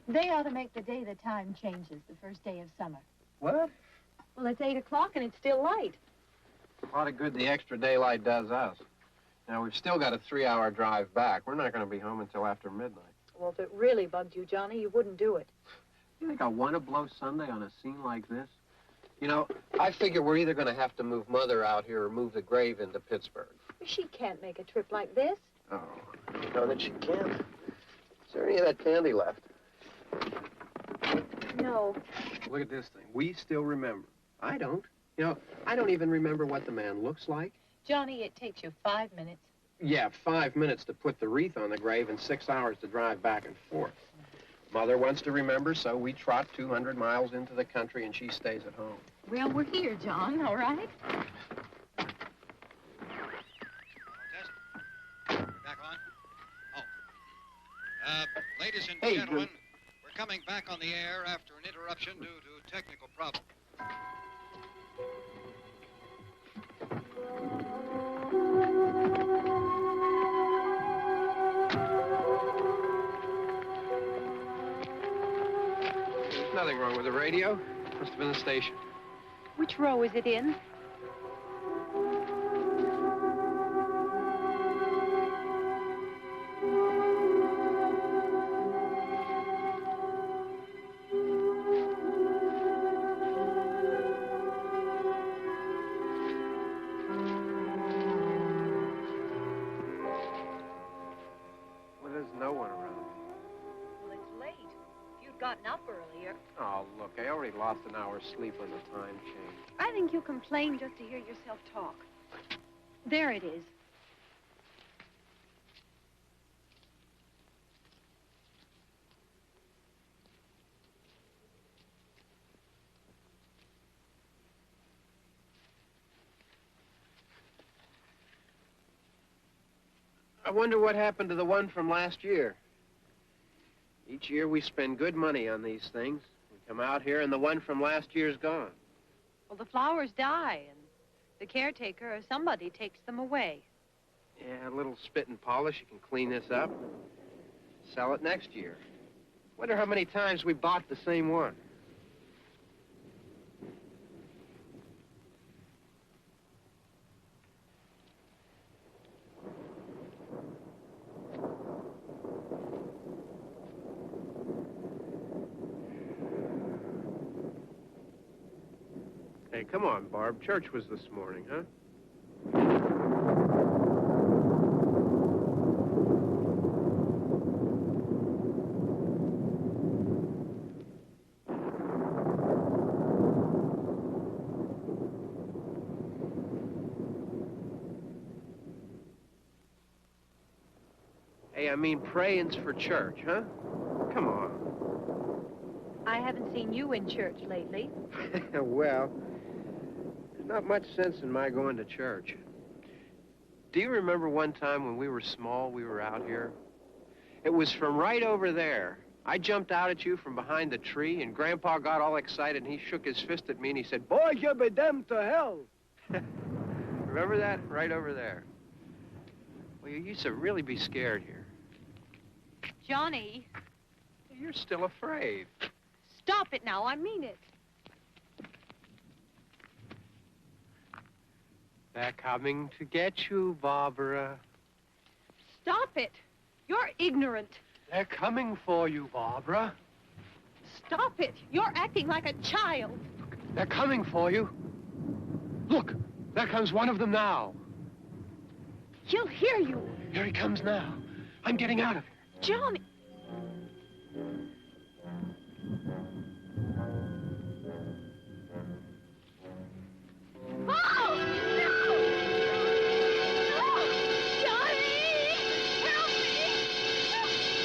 They ought to make the day the time changes, the first day of summer. What? Well, it's 8 o'clock and it's still light. A lot of good the extra daylight does us. Now, we've still got a 3-hour drive back. We're not going to be home until after midnight. Well, if it really bugged you, Johnny, you wouldn't do it. You think I want to blow Sunday on a scene like this? You know, I figure we're either going to have to move Mother out here or move the grave into Pittsburgh. She can't make a trip like this. Oh, you know that she can't. Is there any of that candy left? No. Look at this thing. We still remember. I don't. You know, I don't even remember what the man looks like. Johnny, it takes you 5 minutes. Yeah, 5 minutes to put the wreath on the grave and 6 hours to drive back and forth. Mother wants to remember, so we trot 200 miles into the country and she stays at home. Well, we're here, John, all right? Test. We're back on? Oh. Ladies and gentlemen, we're coming back on the air after an interruption due to technical problems. There's nothing wrong with the radio. Must have been the station. Which row is it in? Gotten up earlier. Oh, look, I already lost an hour's sleep on the time change. I think you complain just to hear yourself talk. There it is. I wonder what happened to the one from last year. Each year we spend good money on these things. We come out here and the one from last year's gone. Well, the flowers die and the caretaker or somebody takes them away. Yeah, a little spit and polish. You can clean this up. Sell it next year. Wonder how many times we bought the same one. Hey, come on, Barb. Church was this morning, huh? Hey, I mean praying's for church, huh? Come on. I haven't seen you in church lately. Well, there's not much sense in my going to church. Do you remember one time when we were small, we were out here? It was from right over there. I jumped out at you from behind the tree, and Grandpa got all excited, and he shook his fist at me, and he said, "Boy, you'll be damned to hell." Remember that? Right over there. Well, you used to really be scared here. Johnny. You're still afraid. Stop it now. I mean it. They're coming to get you, Barbara. Stop it. You're ignorant. They're coming for you, Barbara. Stop it. You're acting like a child. They're coming for you. Look, there comes one of them now. He'll hear you. Here he comes now. I'm getting out of here. Johnny. Oh, no! No! Johnny! Help me!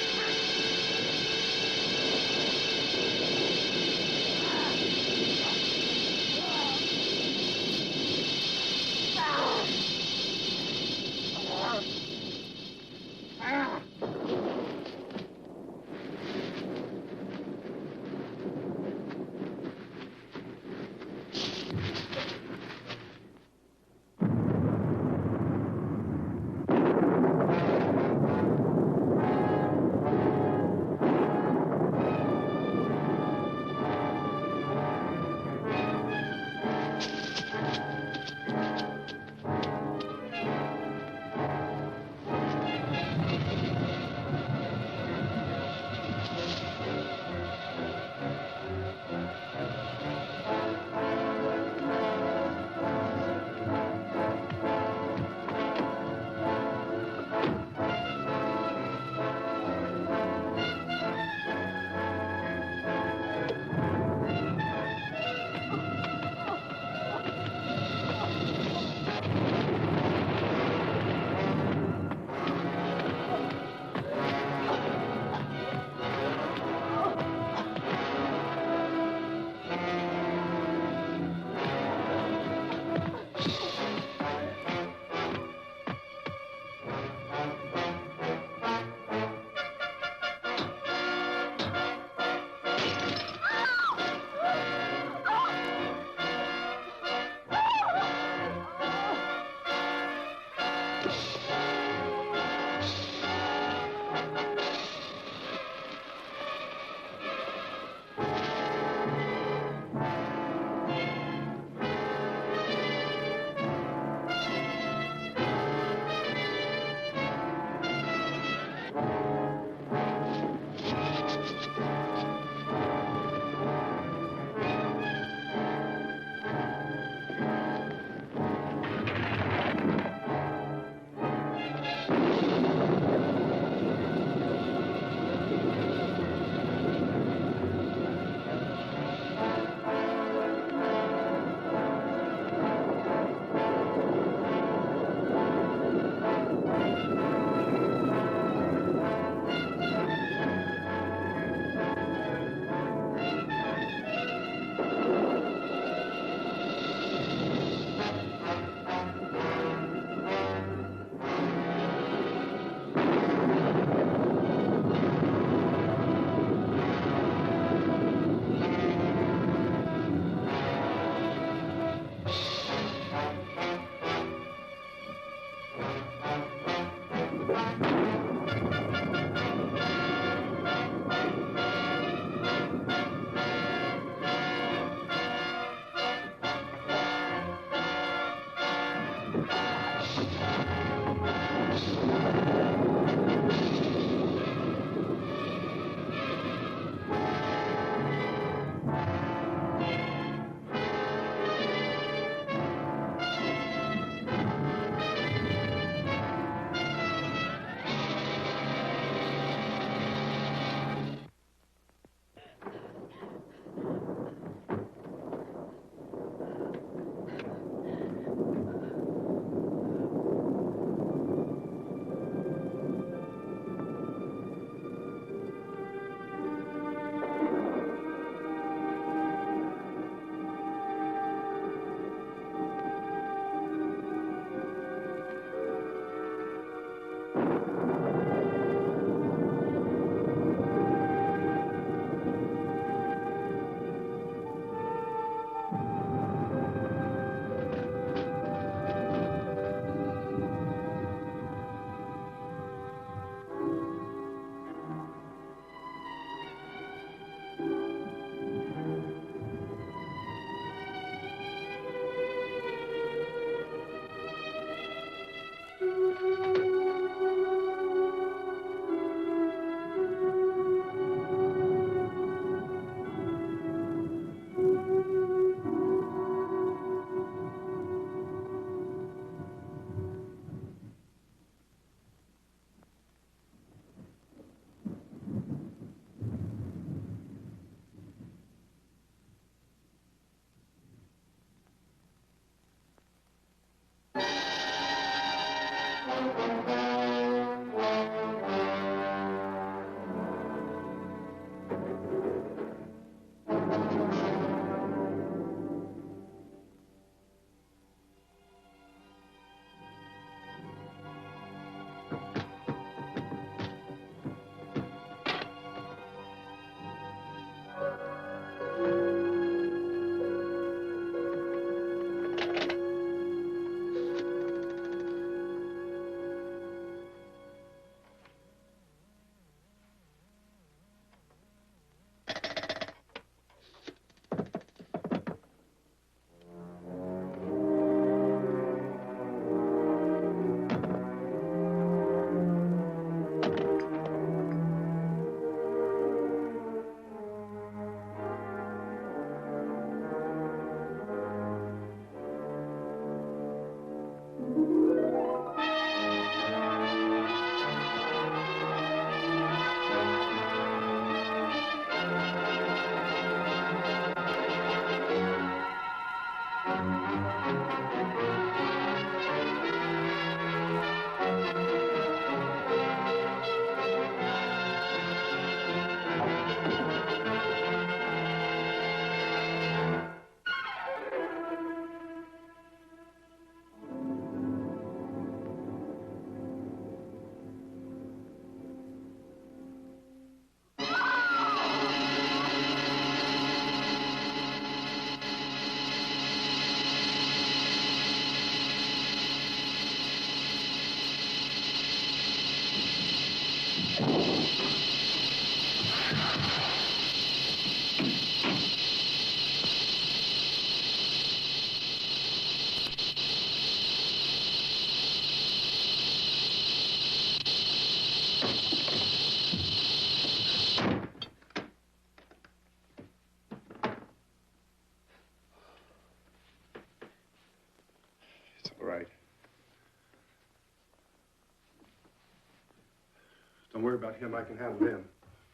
Don't worry about him. I can handle him.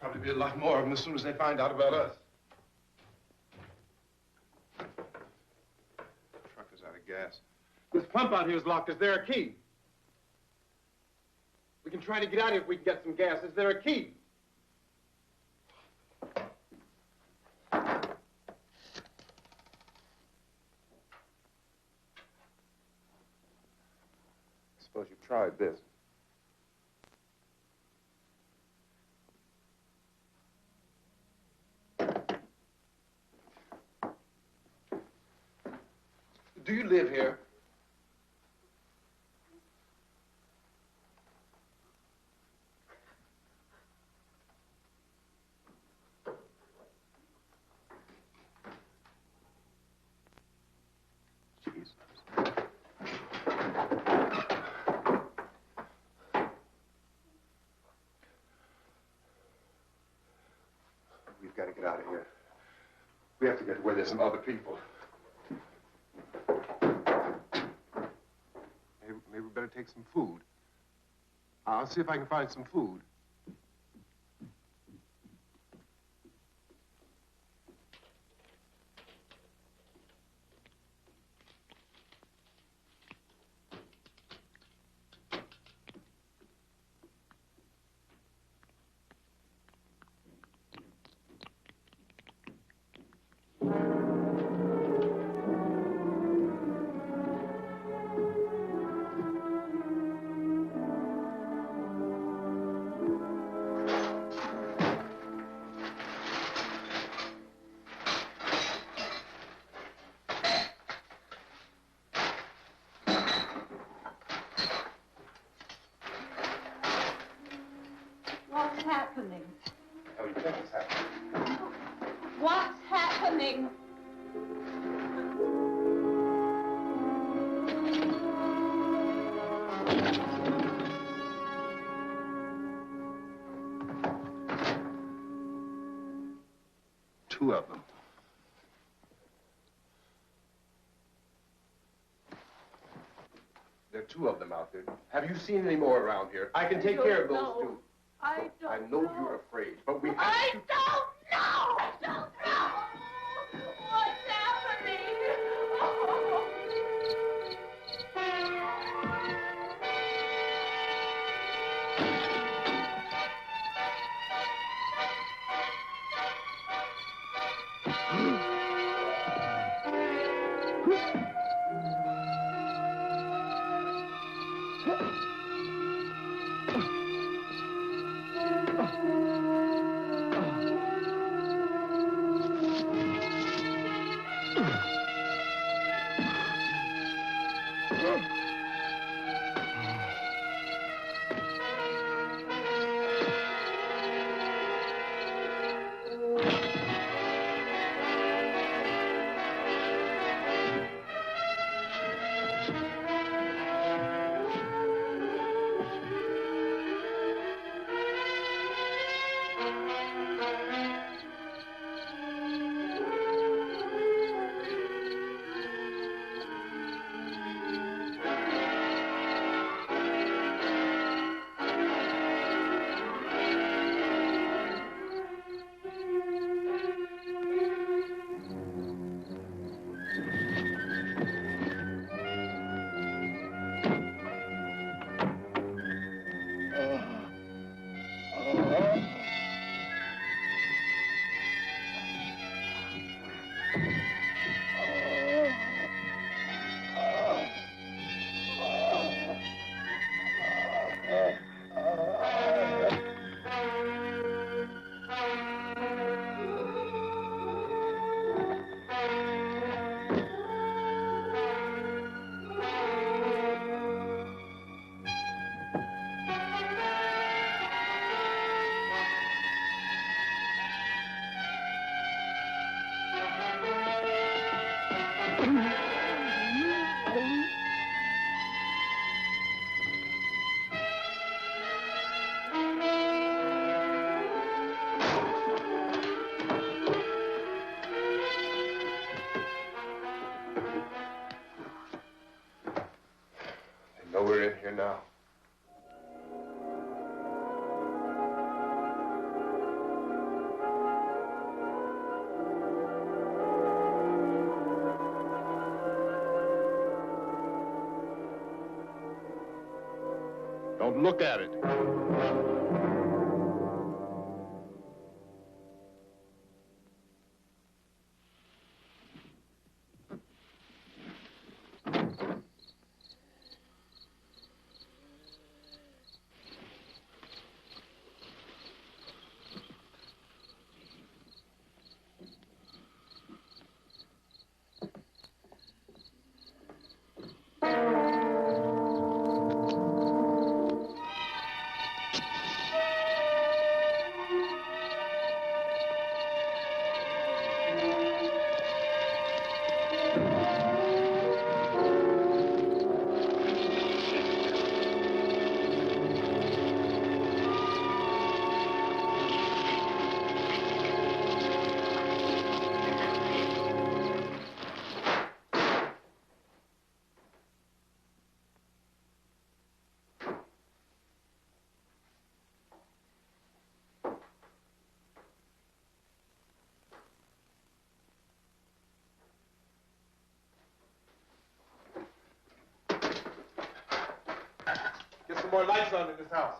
Probably be a lot more of them as soon as they find out about us. The truck is out of gas. This pump out here is locked. Is there a key? We can try to get out of here if we can get some gas. Is there a key? I suppose you've tried this. Do you live here? Jesus. We've got to get out of here. We have to get to where there's some other people. Maybe we better take some food. I'll see if I can find some food. What's happening? How do you think it's happening? What's happening? Two of them. There are two of them out there. Have you seen any more around here? I can take care of those two. I don't I know you're afraid, but we have I to... don't know! I don't know! What's happening? We're in here now. Don't look at it. Get some more lights on in this house.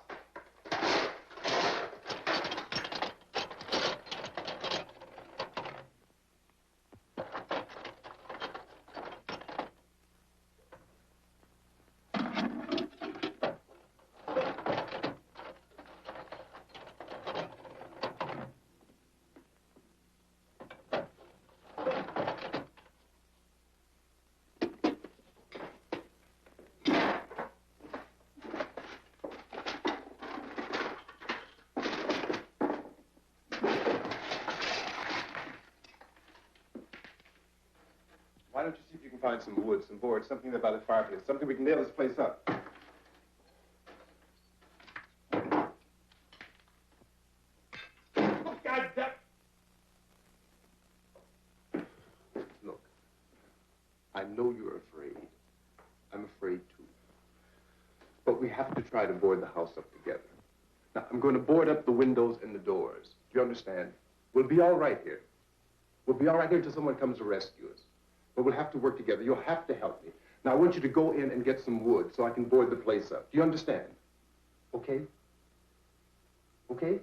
Why don't you see if you can find some wood, some boards, something about the fireplace, something we can nail this place up. Oh, God damn. Look, I know you're afraid. I'm afraid too. But we have to try to board the house up together. Now, I'm going to board up the windows and the doors. Do you understand? We'll be all right here. We'll be all right here until someone comes to rescue us. But we'll have to work together. You'll have to help me. Now, I want you to go in and get some wood so I can board the place up. Do you understand? Okay? Okay?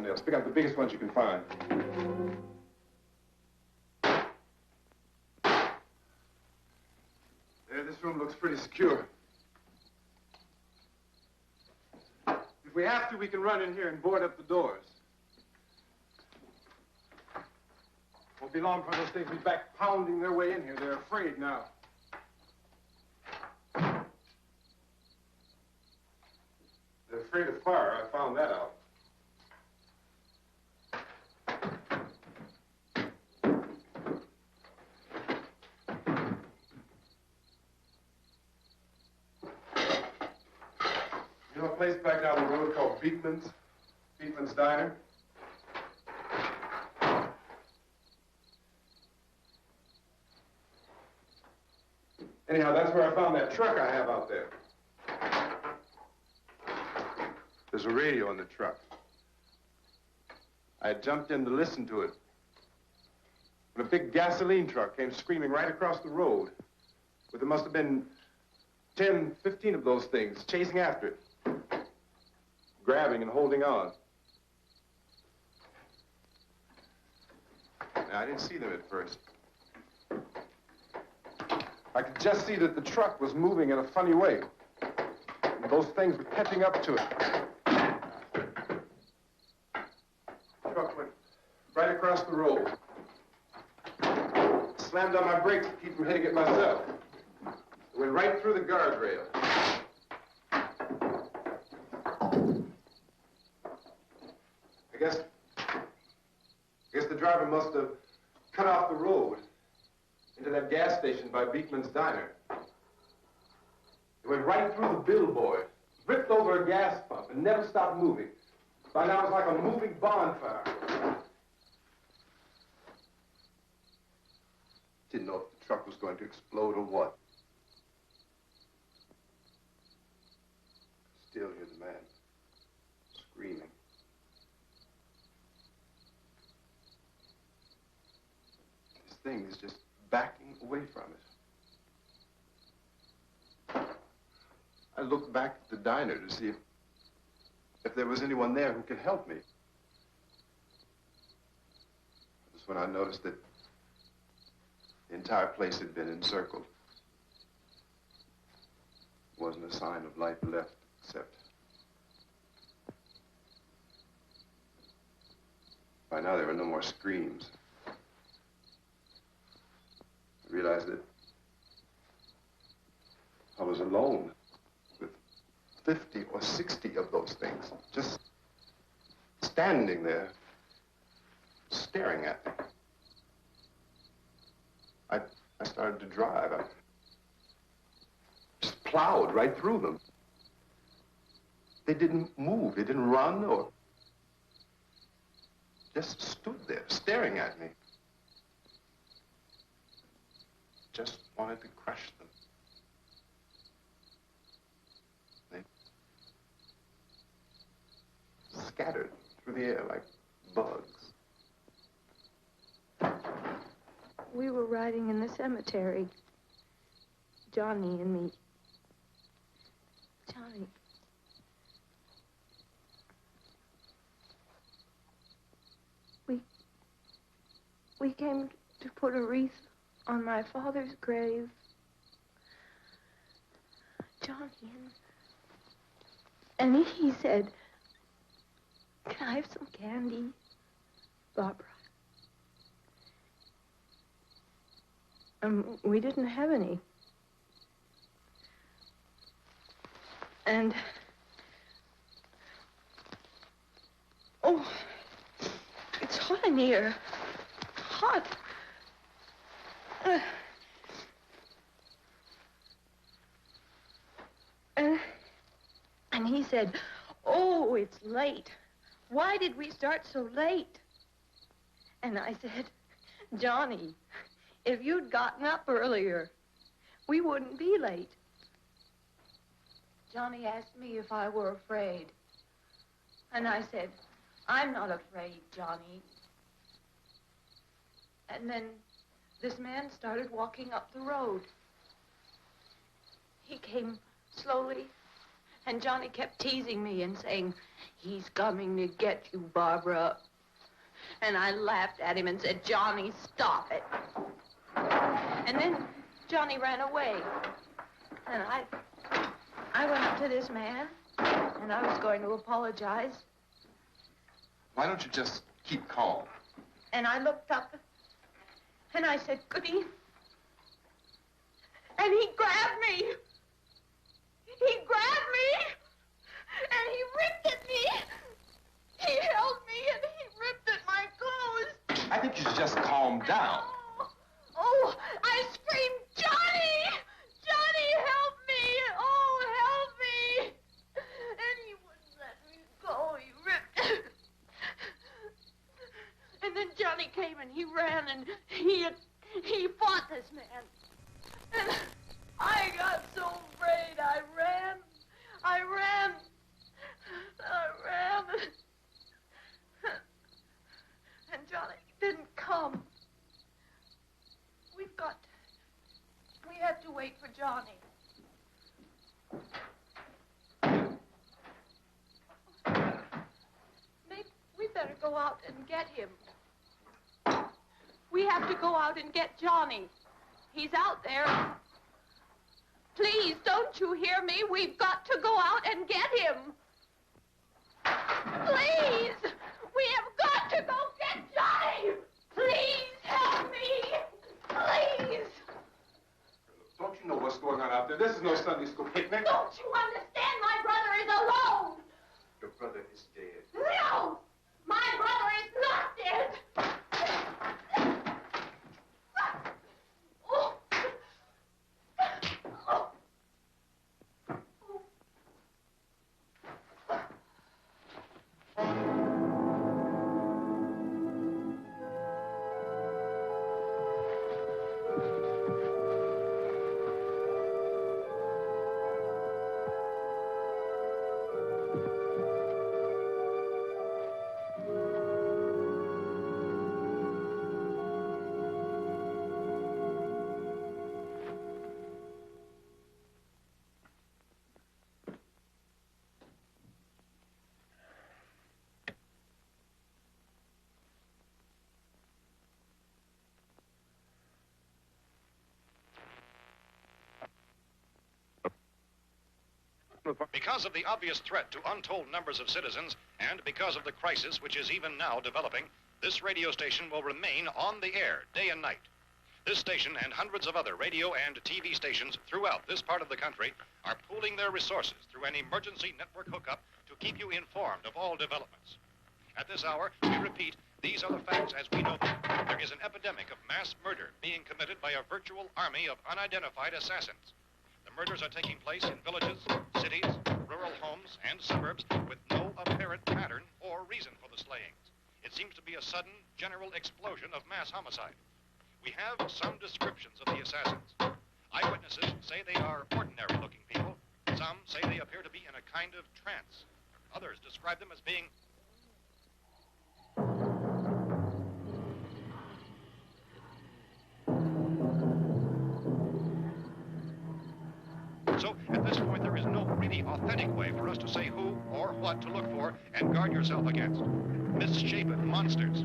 nails. Pick out the biggest ones you can find. There, this room looks pretty secure. If we have to, we can run in here and board up the doors. Won't be long before those things be back pounding their way in here. They're afraid now. They're afraid of fire. I found that out. You know a place back down the road called Beekman's Diner? Anyhow, that's where I found that truck I have out there. There's a radio in the truck. I had jumped in to listen to it when a big gasoline truck came screaming right across the road. But there must have been 10, 15 of those things chasing after it, grabbing and holding on. Now, I didn't see them at first. I could just see that the truck was moving in a funny way. And those things were catching up to it. The truck went right across the road. Slammed on my brakes to keep from hitting it myself. It went right through the guardrail. I guess the driver must have cut off the road into that gas station by Beekman's Diner. It went right through the billboard, ripped over a gas pump, and never stopped moving. By now, it was like a moving bonfire. Didn't know if the truck was going to explode or what. Still hear the man screaming. This thing is just backing away from it. I looked back at the diner to see if there was anyone there who could help me. That's when I noticed that the entire place had been encircled. There wasn't a sign of life left except by now there were no more screams. I realized that I was alone with 50 or 60 of those things, just standing there, staring at me. I started to drive. I just plowed right through them. They didn't move, they didn't run or just stood there, staring at me. Just wanted to crush them. They scattered through the air like bugs. We were riding in the cemetery, Johnny and me. Johnny. We came to put a wreath on my father's grave. Johnny, and he said, "Can I have some candy, Barbara?" We didn't have any. And, oh, it's hot in here. Hot. And he said, "Oh, it's late. Why did we start so late?" And I said, "Johnny, if you'd gotten up earlier, we wouldn't be late." Johnny asked me if I were afraid. And I said, "I'm not afraid, Johnny." And then this man started walking up the road. He came slowly And Johnny kept teasing me and saying, he's coming to get you, Barbara. And I laughed at him and said, Johnny, stop it. And then Johnny ran away. And I went up to this man, and I was going to apologize. Why don't you just keep calm? And I looked up, and I said, goody. And he grabbed me. He grabbed me, and he ripped at me. He held me, and he ripped at my clothes. I think you should just calm down. Oh, I screamed, Johnny! Johnny, help me! Oh, help me! And he wouldn't let me go. He ripped. And then Johnny came and he ran and he fought this man. And I got so afraid. I ran. And Johnny didn't come. We have to wait for Johnny. Maybe we better go out and get him. We have to go out and get Johnny. He's out there. Please, don't you hear me? We've got to go out and get him. Please! We have got to go get Johnny! Please help me! Please! Don't you know what's going on out there? This is no Sunday school picnic. Don't you understand? My brother is alone! Your brother is dead. No! My brother is not dead! Oh. Oh. Because of the obvious threat to untold numbers of citizens, and because of the crisis which is even now developing, this radio station will remain on the air day and night. This station and hundreds of other radio and TV stations throughout this part of the country are pooling their resources through an emergency network hookup to keep you informed of all developments. At this hour, we repeat, these are the facts as we know them. There is an epidemic of mass murder being committed by a virtual army of unidentified assassins. The murders are taking place in villages, cities, rural homes, and suburbs with no apparent pattern or reason for the slayings. It seems to be a sudden, general explosion of mass homicide. We have some descriptions of the assassins. Eyewitnesses say they are ordinary-looking people. Some say they appear to be in a kind of trance. Others describe them as being So, at this point, there is no really authentic way for us to say who or what to look for and guard yourself against. Misshapen monsters.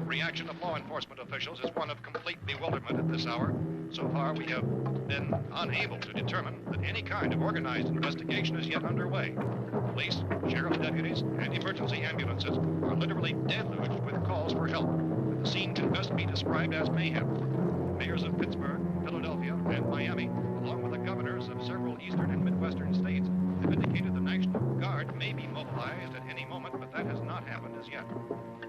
Reaction of law enforcement officials is one of complete bewilderment at this hour. So far, we have been unable to determine that any kind of organized investigation is yet underway. Police, sheriff's deputies, and emergency ambulances are literally deluged with calls for help. The scene can best be described as mayhem. Mayors of Pittsburgh, Philadelphia, and Miami, along with the governors of several eastern and midwestern states, have indicated the National Guard may be mobilized at any moment, but that has not happened as yet.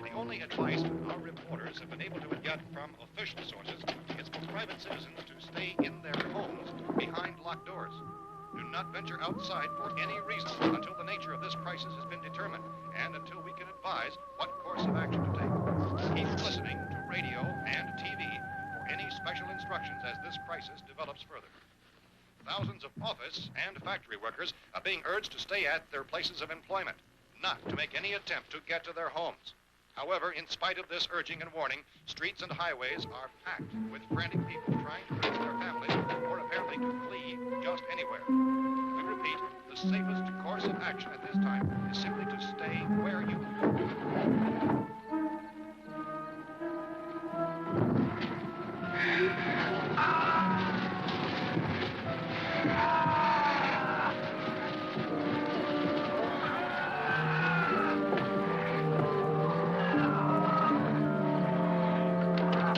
The only advice our reporters have been able to get from official sources is for private citizens to stay in their homes behind locked doors. Do not venture outside for any reason until the nature of this crisis has been determined and until we can advise what course of action to take. Keep listening to radio and TV for any special instructions as this crisis develops further. Thousands of office and factory workers are being urged to stay at their places of employment, not to make any attempt to get to their homes. However, in spite of this urging and warning, streets and highways are packed with frantic people trying to reach their families or apparently to flee just anywhere. We repeat, the safest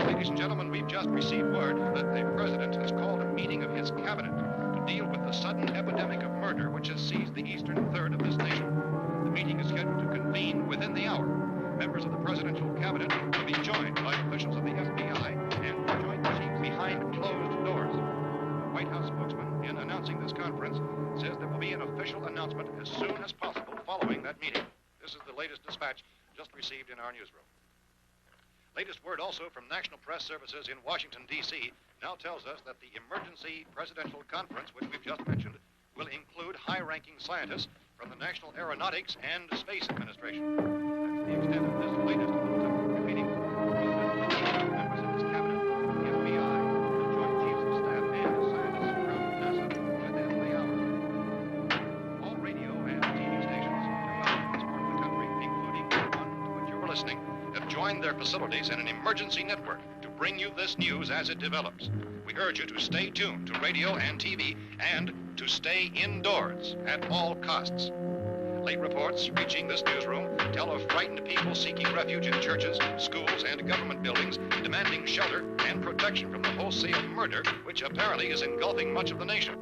Ladies and gentlemen, we've just received word that the president has called a meeting of his cabinet to deal with the sudden epidemic of murder which has seized the eastern third of this nation. The meeting is scheduled to convene within the hour. Members of the presidential cabinet will be joined by officials of the FBI and joint chiefs behind closed doors. The White House spokesman, in announcing this conference, says there will be an official announcement as soon as possible following that meeting. This is the latest dispatch just received in our newsroom. Latest word also from National Press Services in Washington, D.C. now tells us that the emergency presidential conference, which we've just mentioned, will include high-ranking scientists from the National Aeronautics and Space Administration. That's the extent of this latest bulletin. Repeating, members of his cabinet, the FBI, the Joint Chiefs of Staff, and scientists from NASA within the hour. All radio and TV stations throughout this part of the country, including the one to which you're listening, have joined their facilities in an emergency network to bring you this news as it develops. We urge you to stay tuned to radio and TV and to stay indoors at all costs. Late reports reaching this newsroom tell of frightened people seeking refuge in churches, schools, and government buildings, demanding shelter and protection from the wholesale murder which apparently is engulfing much of the nation.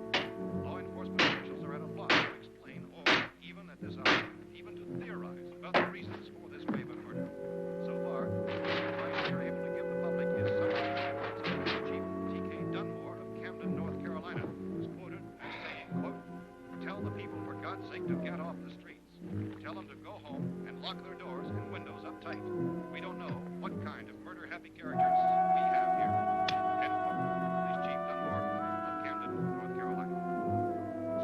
Law enforcement officials are at a loss to explain or, even at this hour, even to theorize about the reasons for this wave of murder. So far, the advice we are able to give the public is some Chief T.K. Dunmore of Camden, North Carolina, was quoted as saying, quote, "Tell the people, for God's sake, to get off the streets. Tell them to go home and lock their doors and windows up tight. We don't know what kind of murder-happy characters we have here." End quote. This Chief Dunmore of Camden, North Carolina.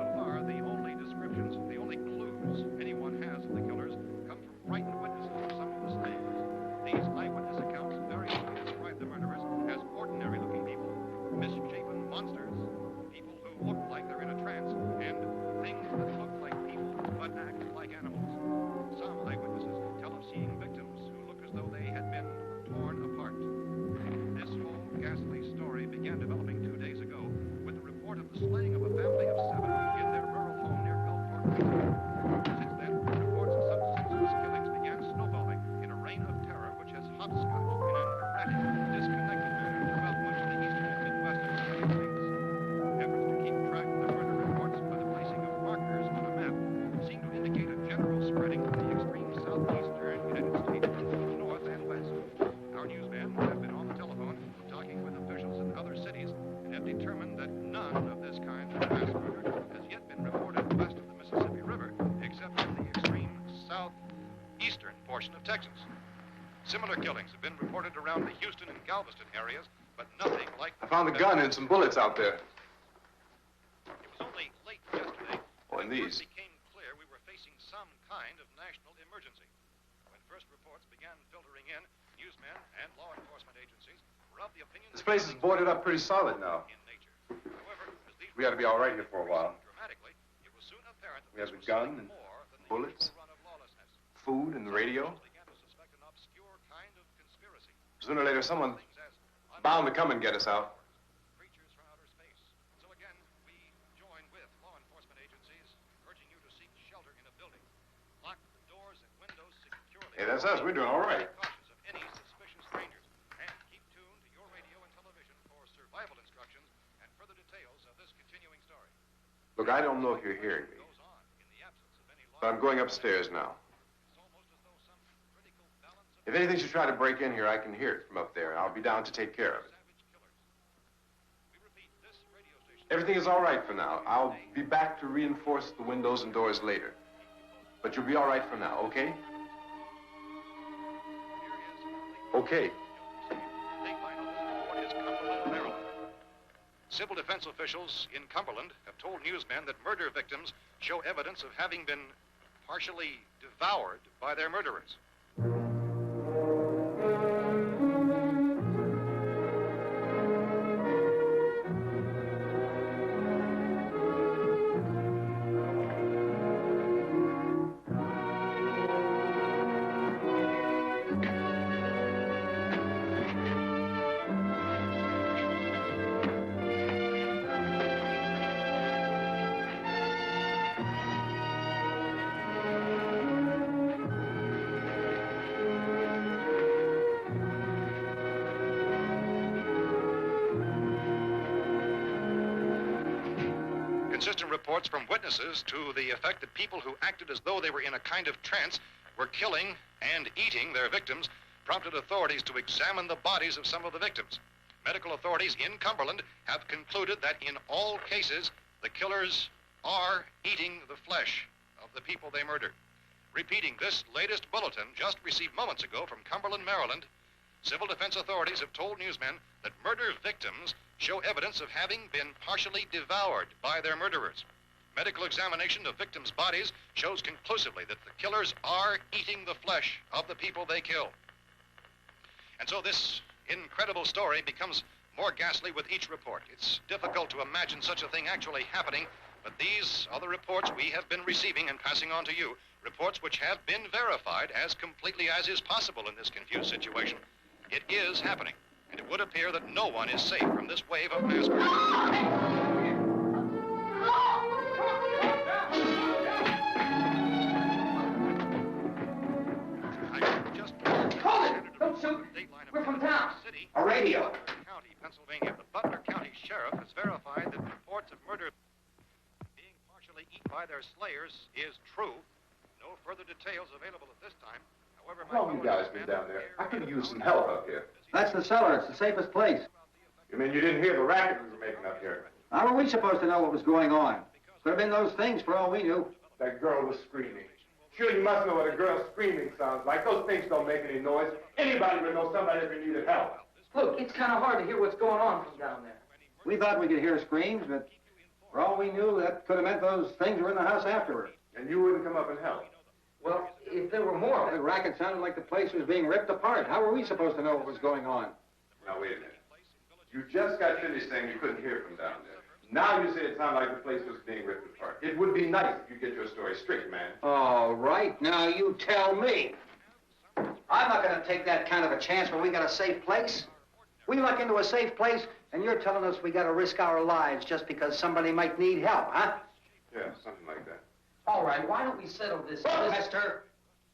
So far, the only descriptions, the only clues anyone has of the killers come from frightened witnesses of some of the slaves. These eyewitness accounts variously describe the murderers as ordinary-looking people, misshapen monsters, people who look like they're in a trance, and things that look like people but act like animals. Some eyewitnesses tell of seeing victims who look as though they had been torn apart. This whole ghastly story began developing 2 days ago with the report of the slaying of a family of 7 in their rural home near Gulfport, Pennsylvania. Since then, reports of such senseless killings began snowballing in a reign of terror which has hopscotched in an erratic, disconnected manner throughout much of the eastern and midwestern United States. Efforts to keep track of the murder reports by the placing of markers on a map seem to indicate a general spreading of the extreme southeastern United States to the north and west. Our newsmen have been on the telephone talking with officials in other cities and have determined that none of this kind of mass murder has yet been reported west of the Mississippi River, except in the extreme southeastern portion of Texas. Similar killings have been reported around the Houston and Galveston areas, but nothing like... I found a gun and some bullets out there. It was only late yesterday Oh, and when it these. became clear we were facing some kind of national emergency. When first reports began filtering in, newsmen and law enforcement agencies were of the opinion This place is boarded up pretty solid now. in nature. However, as these We ought to be all right here for a while. dramatically, it was soon apparent that We have this the was gun something and more than the bullets. usual run of lawlessness. Food and the radio. Some began to suspect an obscure kind of conspiracy. Sooner or later, someone Things as bound to come and get us out. creatures from outer space. So again, we join with law enforcement agencies, urging you to seek shelter in a building. Lock the doors and windows securely. Hey, that's us. We're doing all right. Be cautious of any suspicious strangers. And keep tuned to your radio and television for survival instructions and further details of this continuing story. Look, I don't know if you're hearing me, Goes on in the absence of any law. but I'm going upstairs now. It's almost as though some critical balance of If anything should try to break in here, I can hear it from up there. I'll be down to take care of it. savage killers. We repeat, this radio station. Everything is all right for now. I'll be back to reinforce the windows and doors later. But you'll be all right for now, okay? Okay. Dateline on this report is Cumberland, Maryland. Civil defense officials in Cumberland have told newsmen that murder victims show evidence of having been partially devoured by their murderers. inconsistent reports from witnesses to the effect that people who acted as though they were in a kind of trance were killing and eating their victims prompted authorities to examine the bodies of some of the victims. Medical authorities in Cumberland have concluded that in all cases, the killers are eating the flesh of the people they murdered. Repeating this latest bulletin just received moments ago from Cumberland, Maryland, civil defense authorities have told newsmen that murder victims show evidence of having been partially devoured by their murderers. Medical examination of victims' bodies shows conclusively that the killers are eating the flesh of the people they kill. And so this incredible story becomes more ghastly with each report. It's difficult to imagine such a thing actually happening, but these are the reports we have been receiving and passing on to you, reports which have been verified as completely as is possible in this confused situation. It is happening, and it would appear that no one is safe from this wave of mass murder. Don't shoot. We're from town. A radio. County, Pennsylvania. The Butler County Sheriff has verified that reports of murder being partially eaten by their slayers is true. No further details available at this time. However, How long you guys been down there? I could use some help up here. That's the cellar. It's the safest place. You mean you didn't hear the racket we were making up here? How were we supposed to know what was going on? Could have been those things for all we knew. That girl was screaming. Sure, you must know what a girl screaming sounds like. Those things don't make any noise. Anybody would know somebody ever needed help. Look, it's kind of hard to hear what's going on from down there. We thought we could hear screams, but for all we knew, that could have meant those things were in the house afterward. And you wouldn't come up and help? Well, if there were more... The racket sounded like the place was being ripped apart. How were we supposed to know what was going on? Now, wait a minute. You just got finished saying you couldn't hear from down there. Now you say it sounded like the place was being ripped apart. It would be nice if you get your story straight, man. All right, now you tell me. I'm not going to take that kind of a chance when we got a safe place. We luck into a safe place, and you're telling us we got to risk our lives just because somebody might need help, huh? Yeah, something like that. All right, why don't we settle this? Look, mister,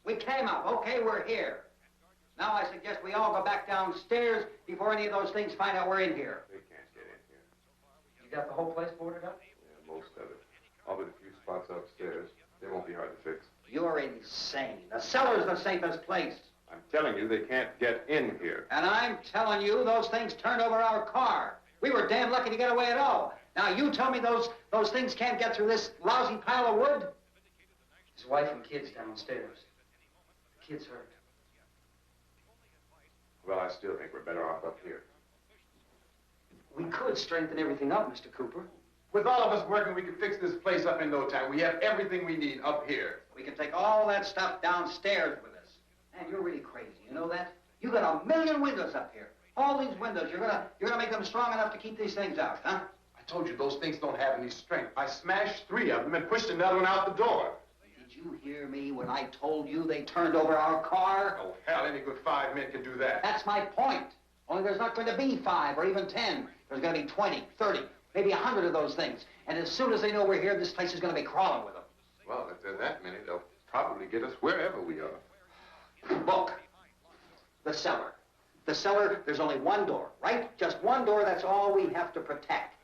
we came up. Okay, we're here. Now I suggest we all go back downstairs before any of those things find out we're in here. They can't get in here. You got the whole place boarded up? Yeah, most of it. All but a few spots upstairs. They won't be hard to fix. You're insane. The cellar's the safest place. I'm telling you, they can't get in here. And I'm telling you, those things turned over our car. We were damn lucky to get away at all. Now, you tell me those things can't get through this lousy pile of wood? His wife and kids downstairs. The kid's hurt. Well, I still think we're better off up here. We could strengthen everything up, Mr. Cooper. With all of us working, we could fix this place up in no time. We have everything we need up here. We can take all that stuff downstairs with us. Man, you're really crazy. You know that? You got 1,000,000 windows up here. All these windows, you're gonna make them strong enough to keep these things out, huh? I told you those things don't have any strength. I smashed 3 of them and pushed another one out the door. Did you hear me when I told you they turned over our car? Oh, hell, any good 5 men can do that. That's my point. Only there's not going to be 5 or even 10. There's going to be 20, 30, maybe 100 of those things. And as soon as they know we're here, this place is going to be crawling with them. Well, if there are that many, they'll probably get us wherever we are. Look, the cellar. The cellar, there's only one door, right? Just one door, that's all we have to protect.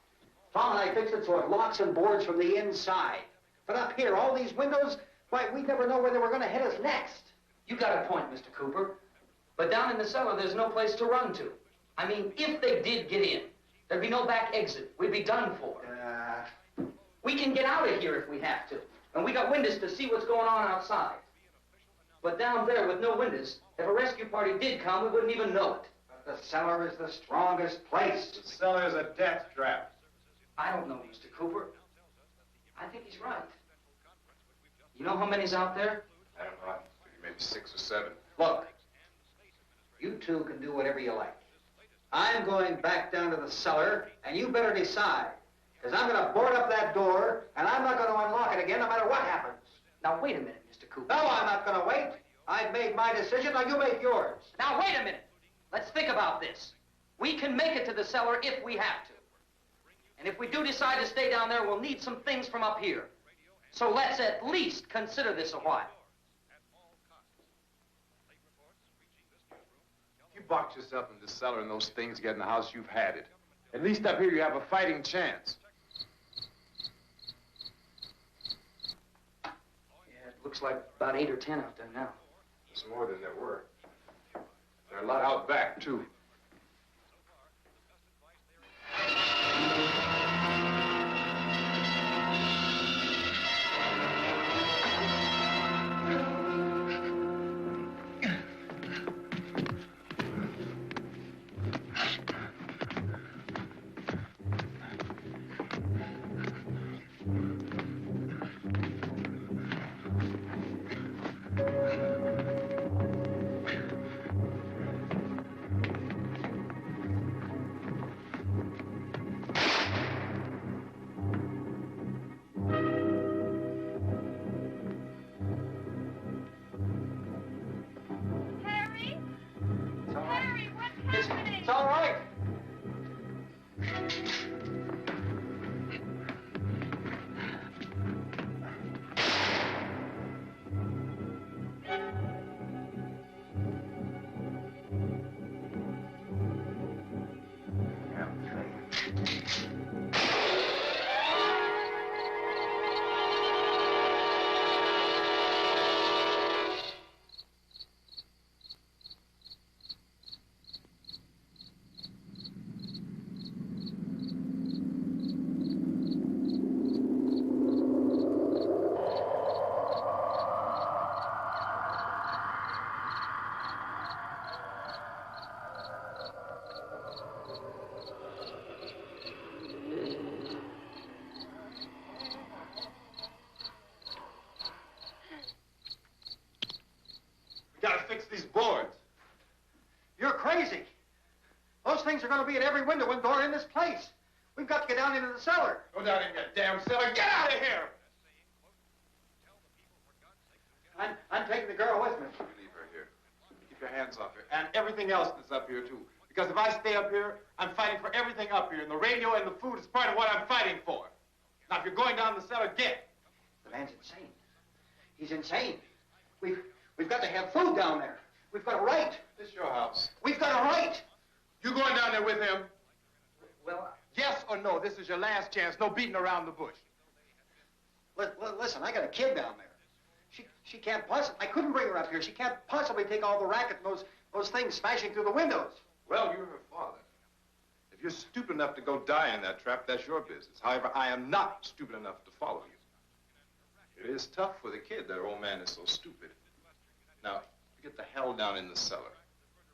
Tom and I fixed it so it locks and boards from the inside. But up here, all these windows, why, we'd never know where they were going to hit us next. You got a point, Mr. Cooper. But down in the cellar, there's no place to run to. I mean, if they did get in, there'd be no back exit. We'd be done for. We can get out of here if we have to. And we got windows to see what's going on outside. But down there with no windows, if a rescue party did come, we wouldn't even know it. But the cellar is the strongest place. The cellar is a death trap. I don't know, Mr. Cooper. I think he's right. You know how many's out there? I don't know. Maybe 6 or 7. Look, you two can do whatever you like. I'm going back down to the cellar, and you better decide. Because I'm going to board up that door, and I'm not going to unlock it again no matter what happens. Now, wait a minute, Mr. Cooper. No, I'm not going to wait. I've made my decision, now you make yours. Now, wait a minute. Let's think about this. We can make it to the cellar if we have to. And if we do decide to stay down there, we'll need some things from up here. So let's at least consider this a while. If you box yourself in the cellar and those things get in the house, you've had it. At least up here, you have a fighting chance. Looks like about 8 or 10 out there now. It's more than there were. There are a lot out back, too. It's all right. Gotta fix these boards. You're crazy. Those things are going to be at every window and door in this place. We've got to get down into the cellar. Go down in your damn cellar. Get out of here! I'm taking the girl with me. You leave her here. Keep your hands off her. And everything else that's up here, too. Because if I stay up here, I'm fighting for everything up here. And the radio and the food is part of what I'm fighting for. Now, if you're going down the cellar, get. The man's insane. He's insane. We've got to have food down there. We've got a right. This is your house. We've got a right. You going down there with him? Well, Yes or no? This is your last chance. No beating around the bush. listen, I got a kid down there. She can't possibly, I couldn't bring her up here. She can't possibly take all the racket and those things smashing through the windows. Well, you're her father. If you're stupid enough to go die in that trap, that's your business. However, I am not stupid enough to follow you. It is tough for the kid. That old man is so stupid. Now, you get the hell down in the cellar.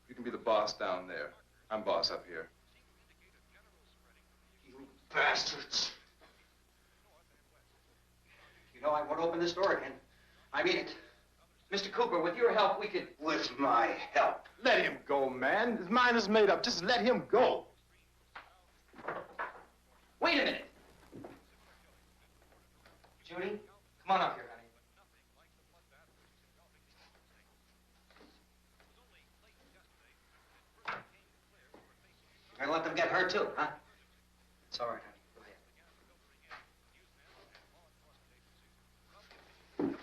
You can be the boss down there. I'm boss up here. You bastards. You know, I won't open this door again. I mean it. Mr. Cooper, with your help, we could... With my help. Let him go, man. His mind is made up. Just let him go. Wait a minute. Judy, come on up here, honey. You're gonna let them get hurt too, huh? It's all right, honey. Go ahead.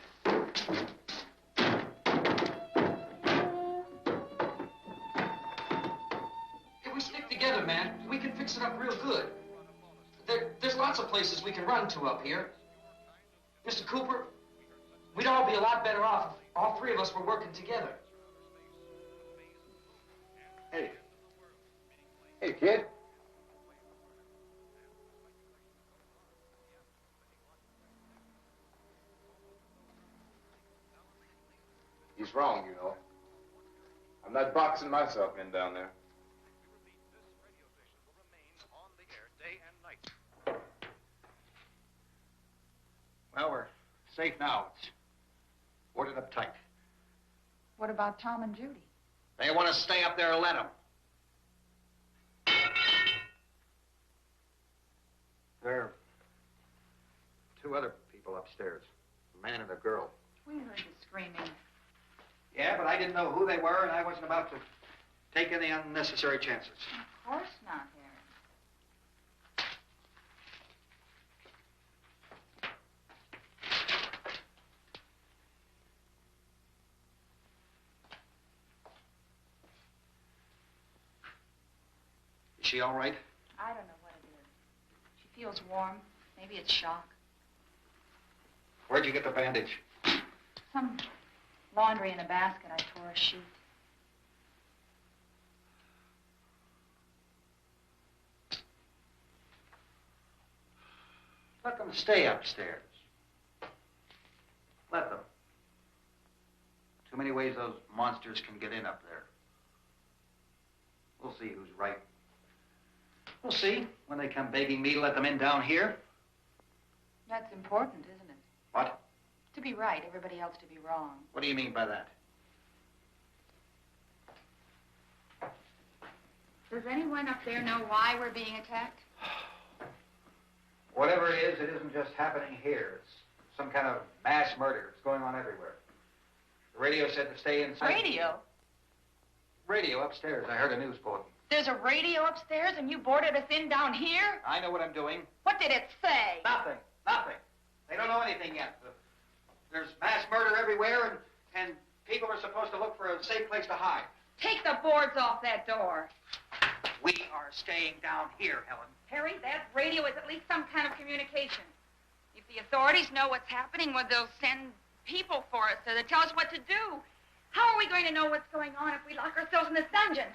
If we stick together, man, we can fix it up real good. There's lots of places we can run to up here. Mr. Cooper, we'd all be a lot better off if all three of us were working together. Hey. Hey, kid. He's wrong, you know. I'm not boxing myself in down there. Well, we're safe now. It's boarded up tight. What about Tom and Judy? They want to stay up there, let them. There are two other people upstairs, a man and a girl. We heard you screaming. Yeah, but I didn't know who they were, and I wasn't about to take any unnecessary chances. Of course not, Harry. Is she all right? I don't know what it is. She feels warm. Maybe it's shock. Where'd you get the bandage? Some laundry in a basket. I tore a sheet. Let them stay upstairs. Let them. Too many ways those monsters can get in up there. We'll see who's right. We'll see when they come begging me to let them in down here. That's important, isn't it? What? To be right, everybody else to be wrong. What do you mean by that? Does anyone up there know why we're being attacked? Whatever it isn't just happening here. It's some kind of mass murder. It's going on everywhere. The radio said to stay inside. Radio? Radio upstairs. I heard a news bulletin. There's a radio upstairs and you boarded us in down here? I know what I'm doing. What did it say? Nothing. Nothing. They don't know anything yet. There's mass murder everywhere, and people are supposed to look for a safe place to hide. Take the boards off that door. We are staying down here, Helen. Harry, that radio is at least some kind of communication. If the authorities know what's happening, well, they'll send people for us to tell us what to do. How are we going to know what's going on if we lock ourselves in this dungeon?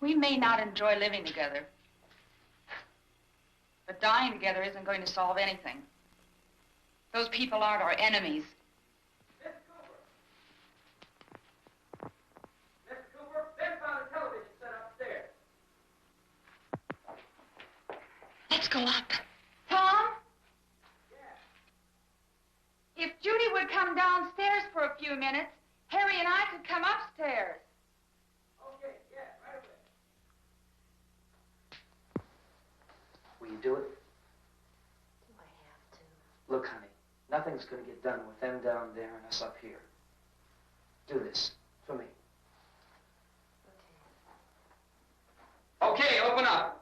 We may not enjoy living together, but dying together isn't going to solve anything. Those people aren't our enemies. Mr. Cooper! Mr. Cooper, Ben found a television set upstairs. Let's go up. Tom? Yeah. If Judy would come downstairs for a few minutes, Harry and I could come upstairs. Okay, yeah, right away. Will you do it? Do I have to? Look, honey, nothing's going to get done with them down there and us up here. Do this for me. Okay, open up.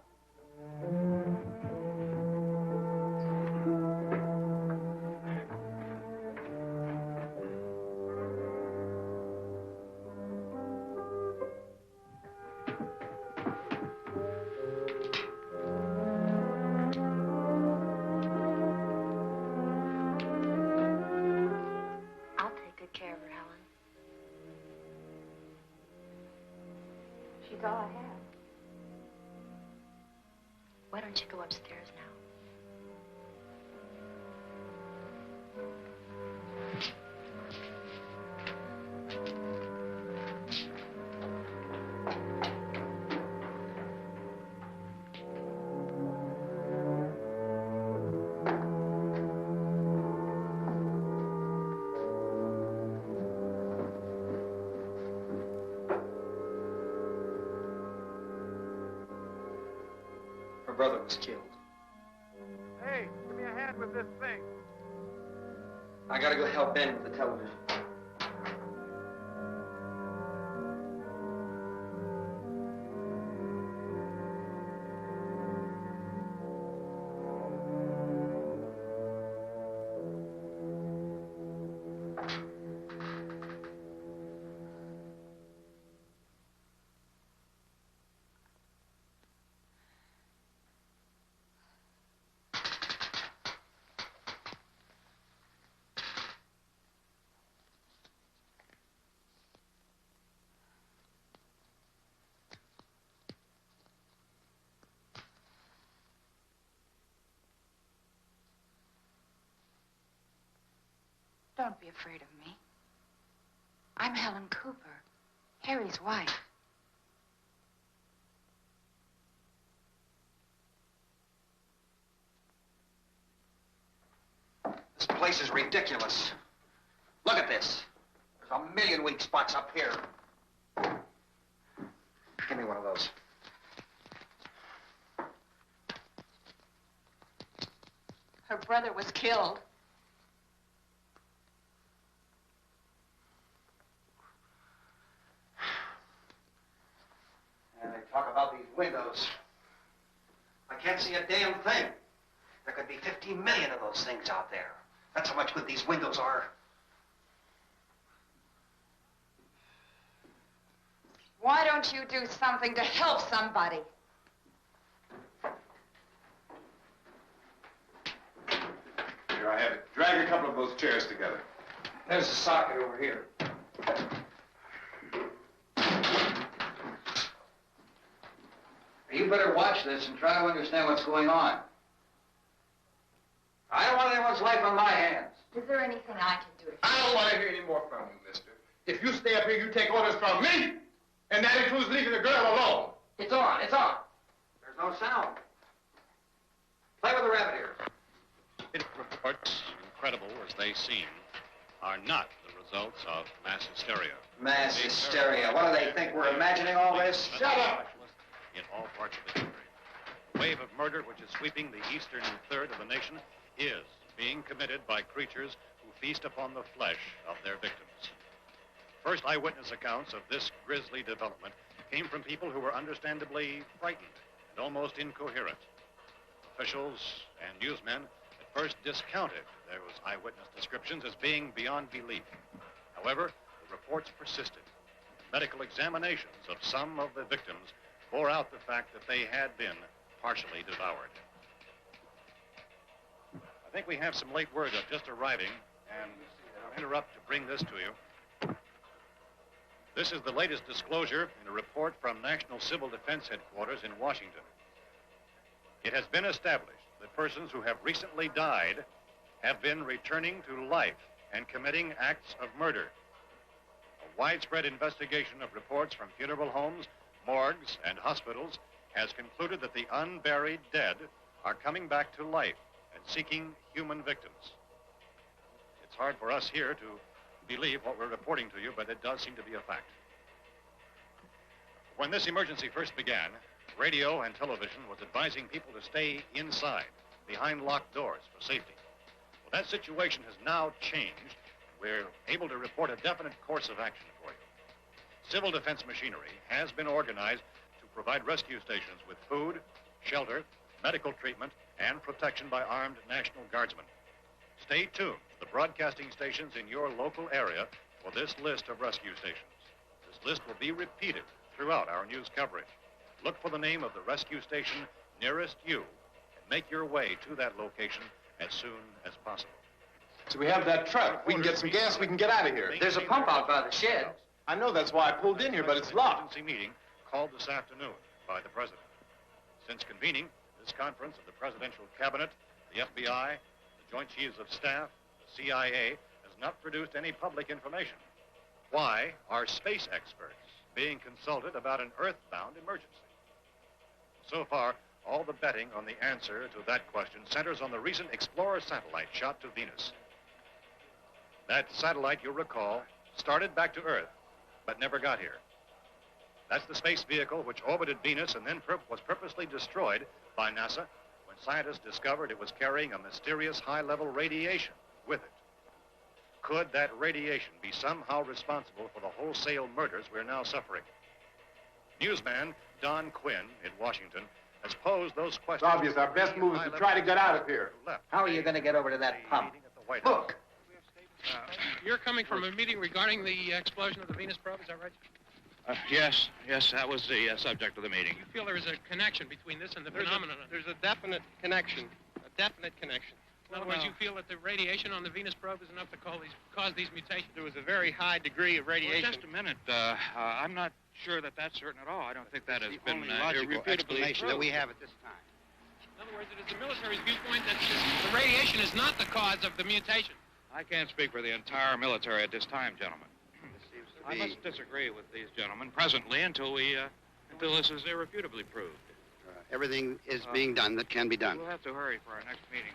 I'll take good care of her, Helen. She's all I have. Why don't you go upstairs now? Her brother was killed. Hey, give me a hand with this thing. I gotta go help Ben with the television. Don't be afraid of me. I'm Helen Cooper, Harry's wife. This place is ridiculous. Look at this. There's a million weak spots up here. Give me one of those. Her brother was killed. And they talk about these windows. I can't see a damn thing. There could be 15 million of those things out there. That's how much good these windows are. Why don't you do something to help somebody? Here, I have it. Drag a couple of those chairs together. There's a socket over here. You better watch this and try to understand what's going on. I don't want anyone's life on my hands. Is there anything I can do? I don't want to hear any more from you, mister. If you stay up here, you take orders from me, and that includes leaving the girl alone. It's on, it's on. There's no sound. Play with the rabbit ears. Reports, incredible as they seem, are not the results of mass hysteria. Mass hysteria. What do they think? We're imagining all this? Shut up! In all parts of the country. The wave of murder which is sweeping the eastern third of the nation is being committed by creatures who feast upon the flesh of their victims. First eyewitness accounts of this grisly development came from people who were understandably frightened and almost incoherent. Officials and newsmen at first discounted those eyewitness descriptions as being beyond belief. However, the reports persisted. Medical examinations of some of the victims bore out the fact that they had been partially devoured. I think we have some late word just arriving, and I'll interrupt to bring this to you. This is the latest disclosure in a report from National Civil Defense Headquarters in Washington. It has been established that persons who have recently died have been returning to life and committing acts of murder. A widespread investigation of reports from funeral homes, morgues, and hospitals has concluded that the unburied dead are coming back to life and seeking human victims. It's hard for us here to believe what we're reporting to you, but it does seem to be a fact. When this emergency first began, radio and television was advising people to stay inside, behind locked doors for safety. Well, that situation has now changed. We're able to report a definite course of action for you. Civil defense machinery has been organized to provide rescue stations with food, shelter, medical treatment, and protection by armed National Guardsmen. Stay tuned to the broadcasting stations in your local area for this list of rescue stations. This list will be repeated throughout our news coverage. Look for the name of the rescue station nearest you and make your way to that location as soon as possible. So we have that truck. We can get some gas, we can get out of here. There's a pump out by the shed. I know, that's why I pulled in here, but it's locked. Emergency meeting called this afternoon by the President. Since convening this conference of the Presidential Cabinet, the FBI, the Joint Chiefs of Staff, the CIA, has not produced any public information. Why are space experts being consulted about an earthbound emergency? So far, all the betting on the answer to that question centers on the recent Explorer satellite shot to Venus. That satellite, you'll recall, started back to Earth, but never got here. That's the space vehicle which orbited Venus and then was purposely destroyed by NASA when scientists discovered it was carrying a mysterious high-level radiation with it. Could that radiation be somehow responsible for the wholesale murders we're now suffering? Newsman Don Quinn in Washington has posed those questions. It's obvious our best move is to try to get out of here. How are you going to get over to that pump? Look. You're coming from a meeting regarding the explosion of the Venus probe, is that right? Yes, that was the subject of the meeting. You feel there is a connection between this and the phenomenon? There's a definite connection. A definite connection. In other words, you feel that the radiation on the Venus probe is enough to cause these mutations? There was a very high degree of radiation. Well, just a minute. I'm not sure that that's certain at all. I don't think that has been irrefutably explanation that we have at this time. In other words, it is the military's viewpoint that the radiation is not the cause of the mutation. I can't speak for the entire military at this time, gentlemen. I must disagree with these gentlemen presently until this is irrefutably proved. Everything is being done that can be done. We'll have to hurry for our next meeting.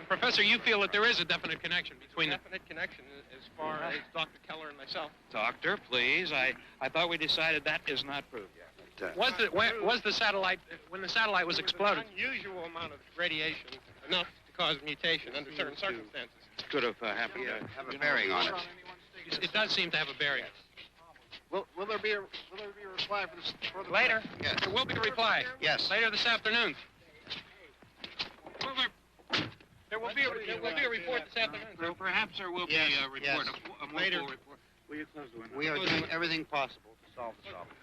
Professor, you feel that there is a definite connection between Definite connection as far as Dr. Keller and myself. Doctor, please. I thought we decided that is not proved yet. Was the satellite, when the satellite was exploded? An unusual amount of radiation, enough to cause mutation under certain circumstances. Could have happened. Have a bearing on it. It does seem to have a bearing. Will there be a reply for the Later. Yes. There will be a reply. Yes. Later this afternoon. There will be a report this afternoon. Well, perhaps there will be a report, a more full report. Will you close the window? We are doing everything possible to solve the problem.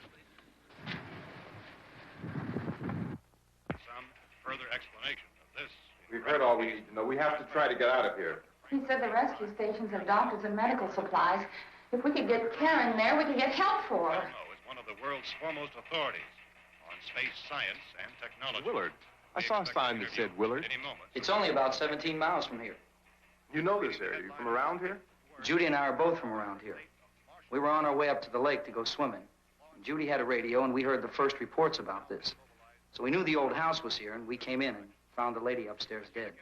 Some further explanation of this. We've heard all we need to know. We have to try to get out of here. He said the rescue stations have doctors and medical supplies. If we could get care in there, we could get help for her. Well, is one of the world's foremost authorities on space science and technology. Willard. I saw a sign that said Willard. Any moment. It's only about 17 miles from here. You know this area. You from around here? Judy and I are both from around here. We were on our way up to the lake to go swimming. Judy had a radio, and we heard the first reports about this. So we knew the old house was here, and we came in and found the lady upstairs dead.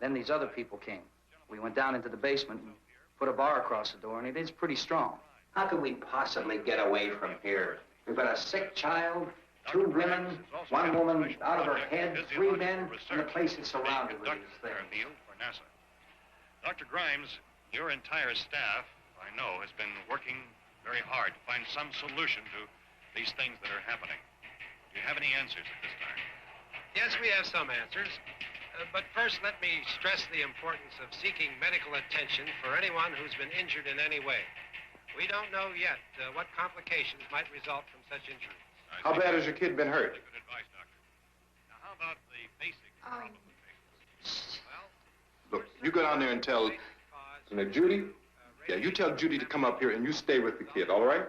Then these other people came. We went down into the basement and put a bar across the door, and it is pretty strong. How could we possibly get away from here? We've got a sick child, 2 women, 1 woman out of her head, 3 men, and the place is surrounded with these things. For NASA. Dr. Grimes, your entire staff, I know, has been working very hard to find some solution to these things that are happening. Do you have any answers at this time? Yes, we have some answers. But first, let me stress the importance of seeking medical attention for anyone who's been injured in any way. We don't know yet what complications might result from such injury. How bad has your kid been hurt? Good advice, Doctor. Now, how about the basic complications? Look, you go down there and tell, Judy? Yeah, you tell Judy to come up here and you stay with the kid, all right?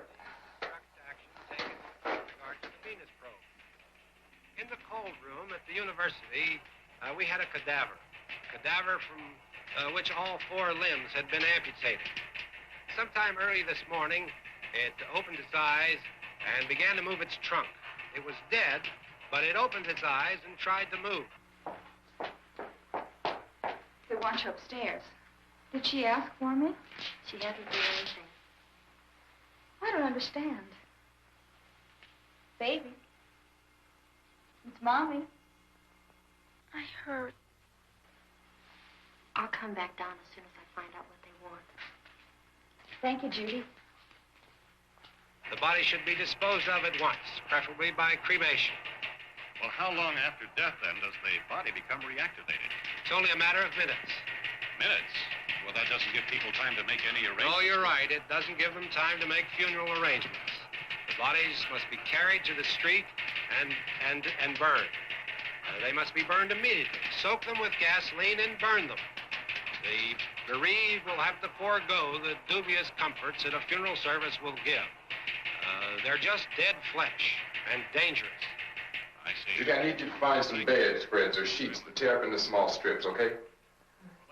In the cold room at the university, we had a cadaver from which all 4 limbs had been amputated. Sometime early this morning, it opened its eyes and began to move its trunk. It was dead, but it opened its eyes and tried to move. They want you upstairs. Did she ask for me? She hasn't done anything. I don't understand. Baby, It's Mommy. I heard. I'll come back down as soon as I find out what they want. Thank you, Judy. The body should be disposed of at once, preferably by cremation. Well, how long after death, then, does the body become reactivated? It's only a matter of minutes. Minutes? Well, that doesn't give people time to make any arrangements. Oh, you're right. It doesn't give them time to make funeral arrangements. The bodies must be carried to the street and burned. They must be burned immediately. Soak them with gasoline and burn them. The bereaved will have to forego the dubious comforts that a funeral service will give. They're just dead flesh and dangerous. I see. Judy, I need you to find some bedspreads or sheets to tear up into small strips, okay?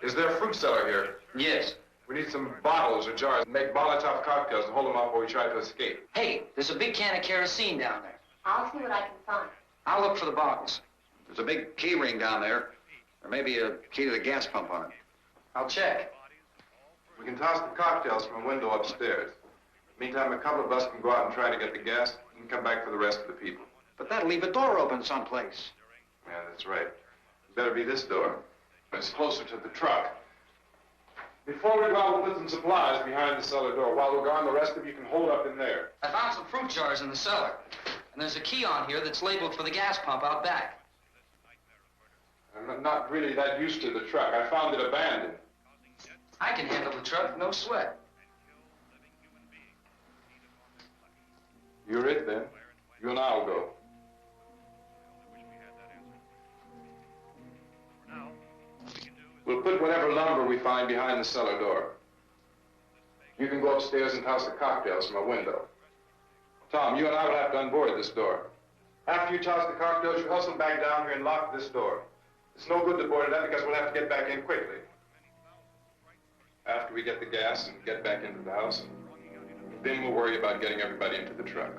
Is there a fruit cellar here? Yes. We need some bottles or jars. Make Molotov cocktails and hold them up while we try to escape. Hey, there's a big can of kerosene down there. I'll see what I can find. I'll look for the bottles. There's a big key ring down there. Or maybe a key to the gas pump on it. I'll check. We can toss the cocktails from a window upstairs. Meantime, a couple of us can go out and try to get the gas and come back for the rest of the people. But that'll leave a door open someplace. Yeah, that's right. It better be this door. It's closer to the truck. Before we go out, we'll put some supplies behind the cellar door. While we're gone, the rest of you can hold up in there. I found some fruit jars in the cellar. And there's a key on here that's labeled for the gas pump out back. I'm not really that used to the truck. I found it abandoned. I can handle the truck, no sweat. You're it, then. You and I'll go. We'll put whatever lumber we find behind the cellar door. You can go upstairs and toss the cocktails from a window. Tom, you and I will have to unboard this door. After you toss the cocktails, you hustle back down here and lock this door. It's no good to board it up because we'll have to get back in quickly. After we get the gas and get back into the house, then we'll worry about getting everybody into the truck.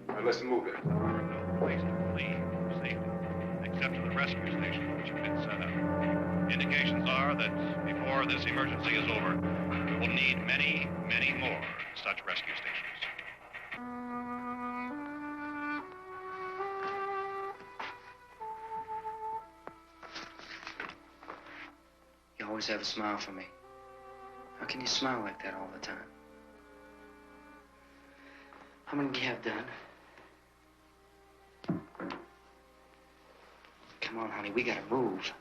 Now, let's move it. There are no place to flee for safety, except to the rescue station, which have been set up. Indications are that before this emergency is over, we will need many, many more such rescue stations. You always have a smile for me. How can you smile like that all the time? How many do you have done? Come on, honey, we gotta move.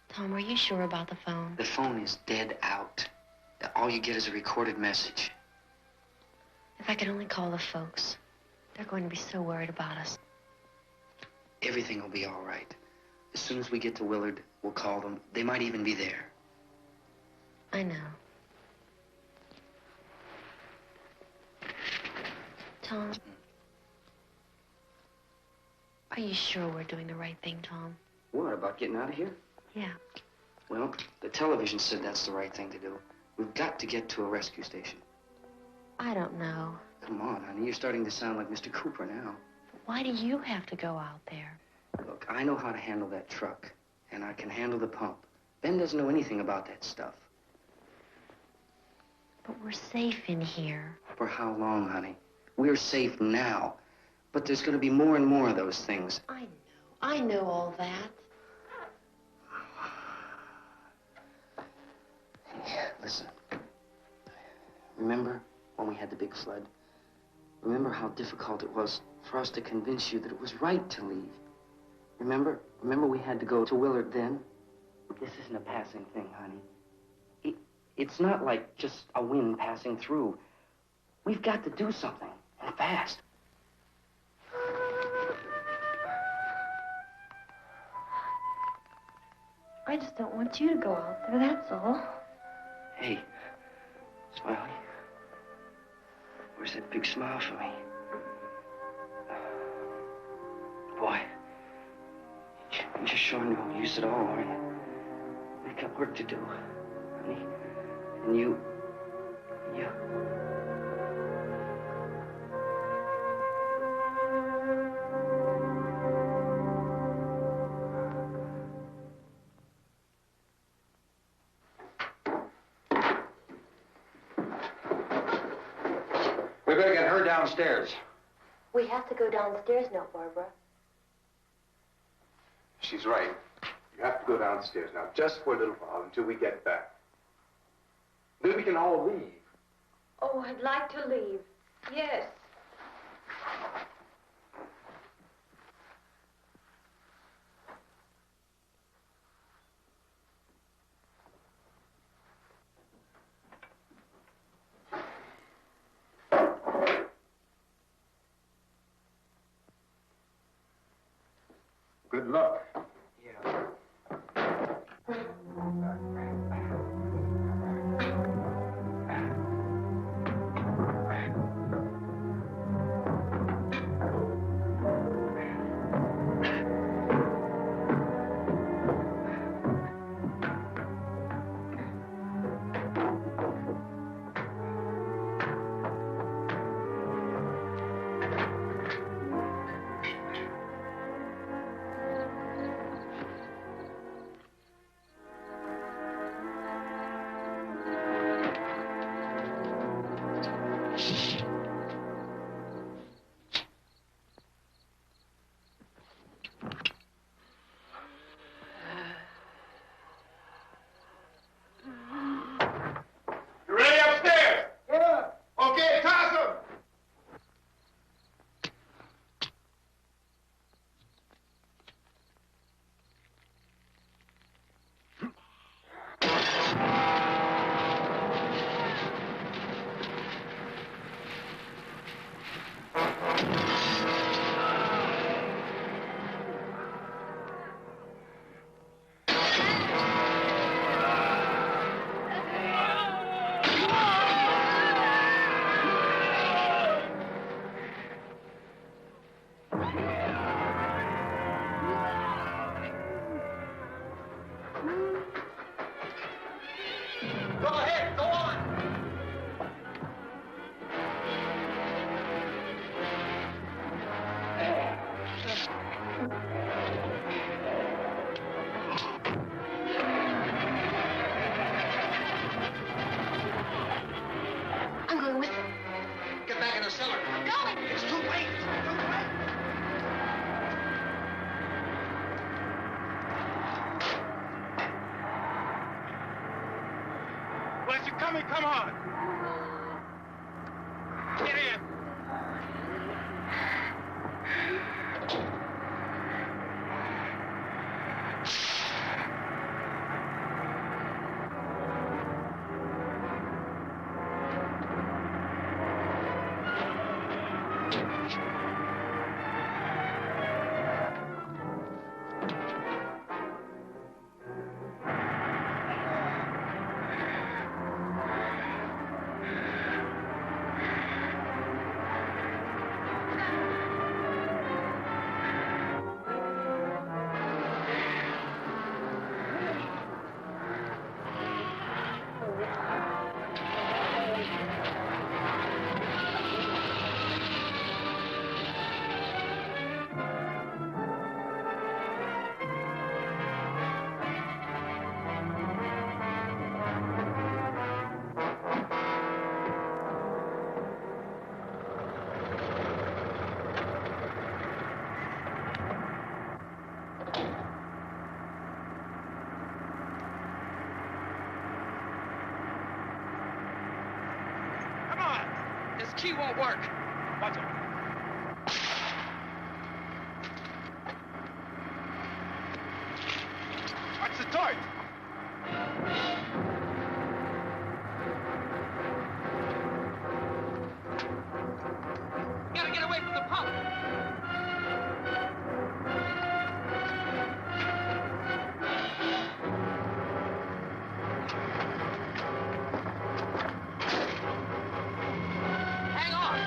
Tom, are you sure about the phone? The phone is dead out. The all you get is a recorded message. If I could only call the folks. They're going to be so worried about us. Everything will be all right. As soon as we get to Willard, we'll call them. They might even be there. I know. Tom? Are you sure we're doing the right thing, Tom? What, about getting out of here? Yeah. Well, the television said that's the right thing to do. We've got to get to a rescue station. I don't know. Come on, honey. You're starting to sound like Mr. Cooper now. Why do you have to go out there? Look, I know how to handle that truck, and I can handle the pump. Ben doesn't know anything about that stuff. But we're safe in here. For how long, honey? We're safe now. But there's going to be more and more of those things. I know all that. Yeah, listen. Remember when we had the big flood? Remember how difficult it was for us to convince you that it was right to leave? Remember? Remember we had to go to Willard then? This isn't a passing thing, honey. It's not like just a wind passing through. We've got to do something, and fast. I just don't want you to go out there, that's all. Hey, Smiley. Where's that big smile for me? Boy, you're sure no use at all, are you? We've got work to do, honey. And you... We better get her downstairs. We have to go downstairs now, Barbara. She's right. You have to go downstairs now, just for a little while, until we get back. Then we can all leave. Oh, I'd like to leave. Yes. Good luck. Come on. Get in. This key won't work. Watch it. Watch the torch. Gotta get away from the pump. Hang on.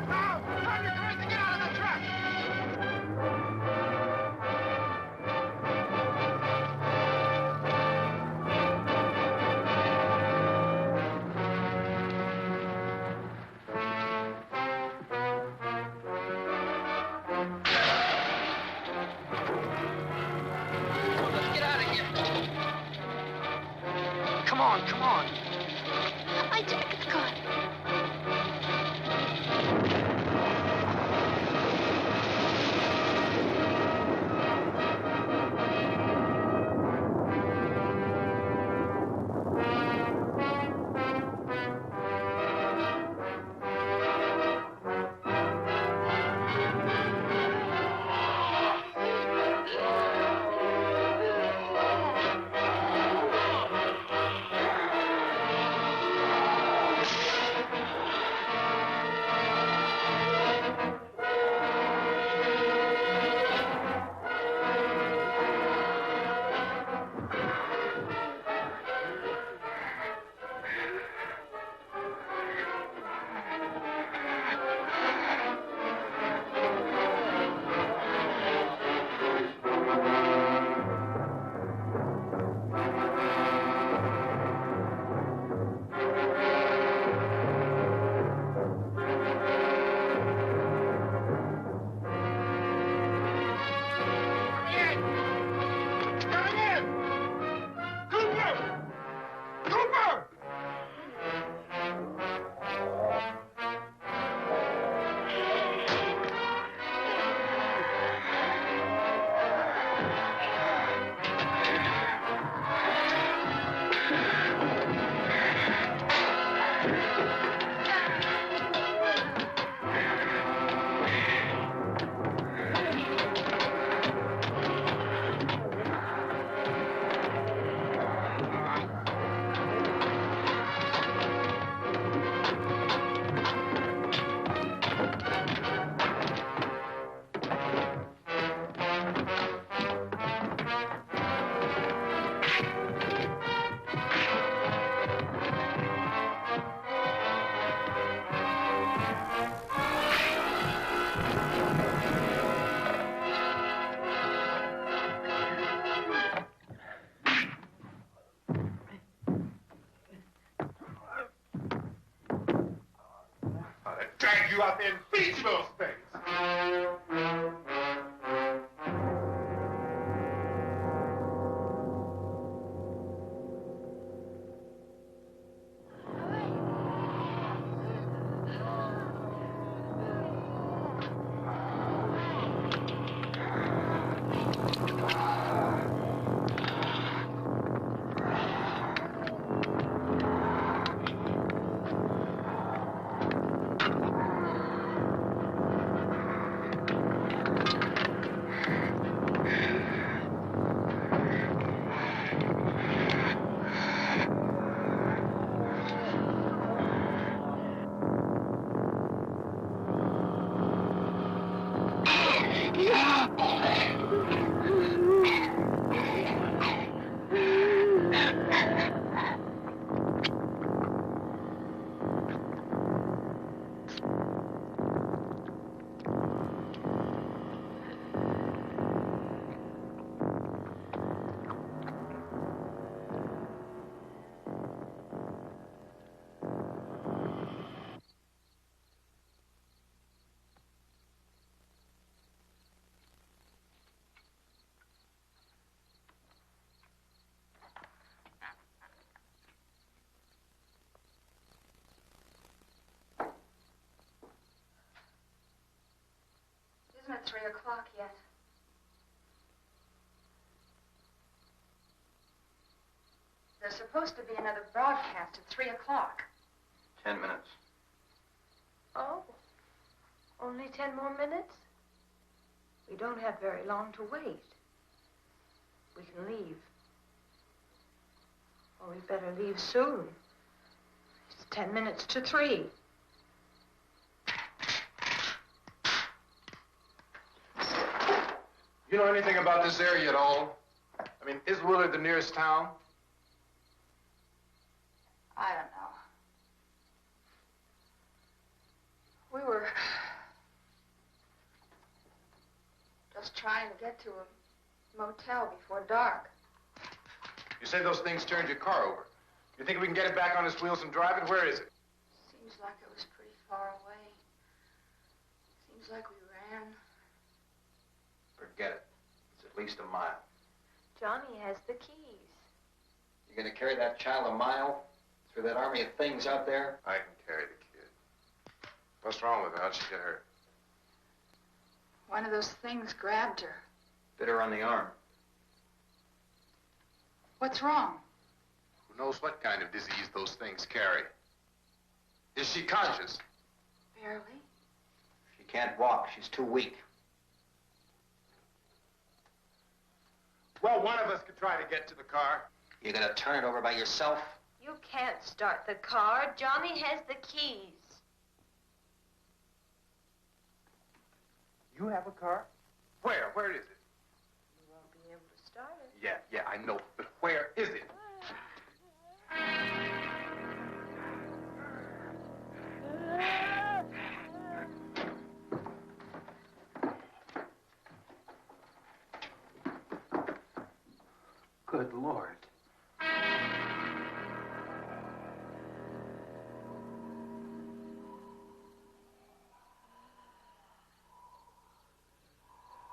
Now, turn your cars and get out of the truck. Let's get out of here. Come on, come on. My jacket's gone. Drag you out there and feed you those things. 3 o'clock yet. There's supposed to be another broadcast at 3 o'clock. 10 minutes. Oh, only 10 more minutes? We don't have very long to wait. We can leave. Or we'd better leave soon. It's 10 minutes to 3. You know anything about this area at all? I mean, is Willard the nearest town? I don't know. We were just trying to get to a motel before dark. You say those things turned your car over. You think we can get it back on its wheels and drive it? Where is it? Seems like it was pretty far away. Seems like we ran. Forget it. It's at least a mile. Johnny has the keys. You gonna carry that child a mile through that army of things out there? I can carry the kid. What's wrong with her? How'd she get hurt? One of those things grabbed her. Bit her on the arm. What's wrong? Who knows what kind of disease those things carry? Is she conscious? Barely. She can't walk. She's too weak. Well, one of us could try to get to the car. You gonna turn it over by yourself? You can't start the car. Johnny has the keys. You have a car? Where? Where is it? You won't be able to start it. Yeah, I know. But where is it? Good Lord.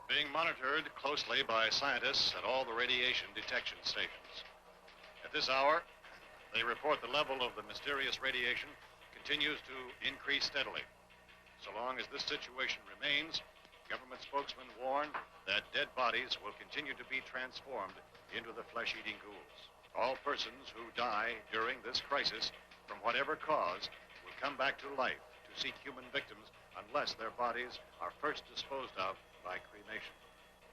Being monitored closely by scientists at all the radiation detection stations. At this hour, they report the level of the mysterious radiation continues to increase steadily. So long as this situation remains, government spokesmen warn that dead bodies will continue to be transformed into the flesh-eating ghouls. All persons who die during this crisis, from whatever cause, will come back to life to seek human victims unless their bodies are first disposed of by cremation.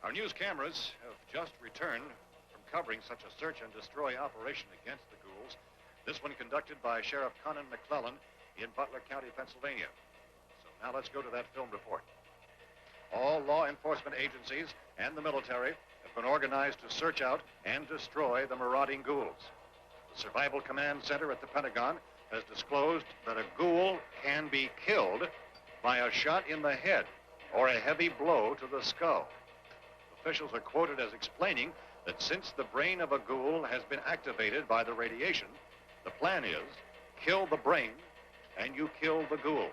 Our news cameras have just returned from covering such a search and destroy operation against the ghouls, this one conducted by Sheriff Conan McClellan in Butler County, Pennsylvania. So now let's go to that film report. All law enforcement agencies and the military have been organized to search out and destroy the marauding ghouls. The Survival Command Center at the Pentagon has disclosed that a ghoul can be killed by a shot in the head or a heavy blow to the skull. Officials are quoted as explaining that since the brain of a ghoul has been activated by the radiation, the plan is kill the brain and you kill the ghoul.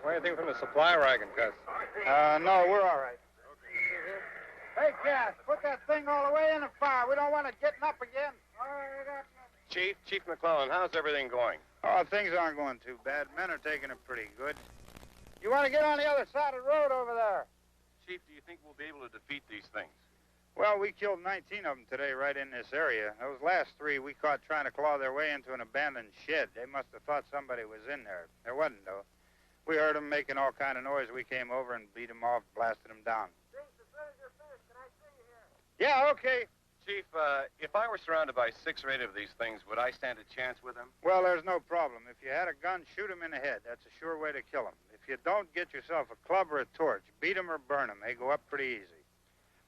Anything from the supply wagon, Gus? No, we're all right. Hey, Cass, put that thing all the way in the fire. We don't want it getting up again. Chief McClellan, how's everything going? Oh, things aren't going too bad. Men are taking it pretty good. You want to get on the other side of the road over there? Chief, do you think we'll be able to defeat these things? Well, we killed 19 of them today right in this area. Those last 3 we caught trying to claw their way into an abandoned shed. They must have thought somebody was in there. There wasn't, though. We heard them making all kind of noise. We came over and beat them off, blasted them down. Yeah, okay. Chief, if I were surrounded by 6 or 8 of these things, would I stand a chance with them? Well, there's no problem. If you had a gun, shoot them in the head. That's a sure way to kill them. If you don't, get yourself a club or a torch. Beat them or burn them. They go up pretty easy.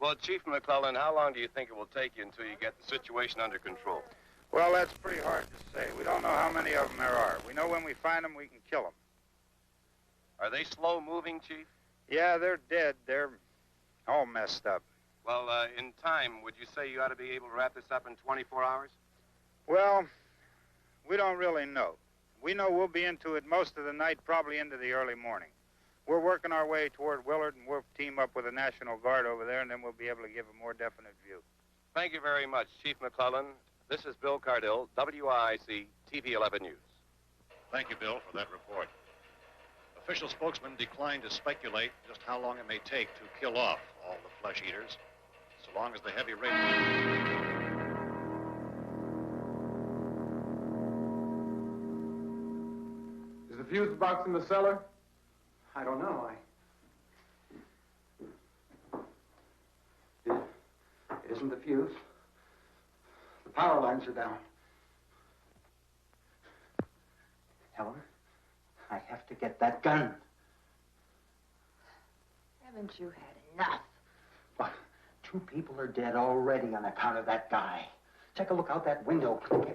Well, Chief McClellan, how long do you think it will take you until you get the situation under control? Well, that's pretty hard to say. We don't know how many of them there are. We know when we find them, we can kill them. Are they slow-moving, Chief? Yeah, they're dead. They're all messed up. Well, in time, would you say you ought to be able to wrap this up in 24 hours? Well, we don't really know. We know we'll be into it most of the night, probably into the early morning. We're working our way toward Willard, and we'll team up with the National Guard over there, and then we'll be able to give a more definite view. Thank you very much, Chief McClellan. This is Bill Cardill, WIC TV 11 News. Thank you, Bill, for that report. Official spokesman declined to speculate just how long it may take to kill off all the flesh eaters, so long as the heavy rain... Is the fuse box in the cellar? I don't know. It isn't the fuse. The power lines are down. Helen, I have to get that gun. Haven't you had enough? But 2 people are dead already on account of that guy. Take a look out that window. Baby.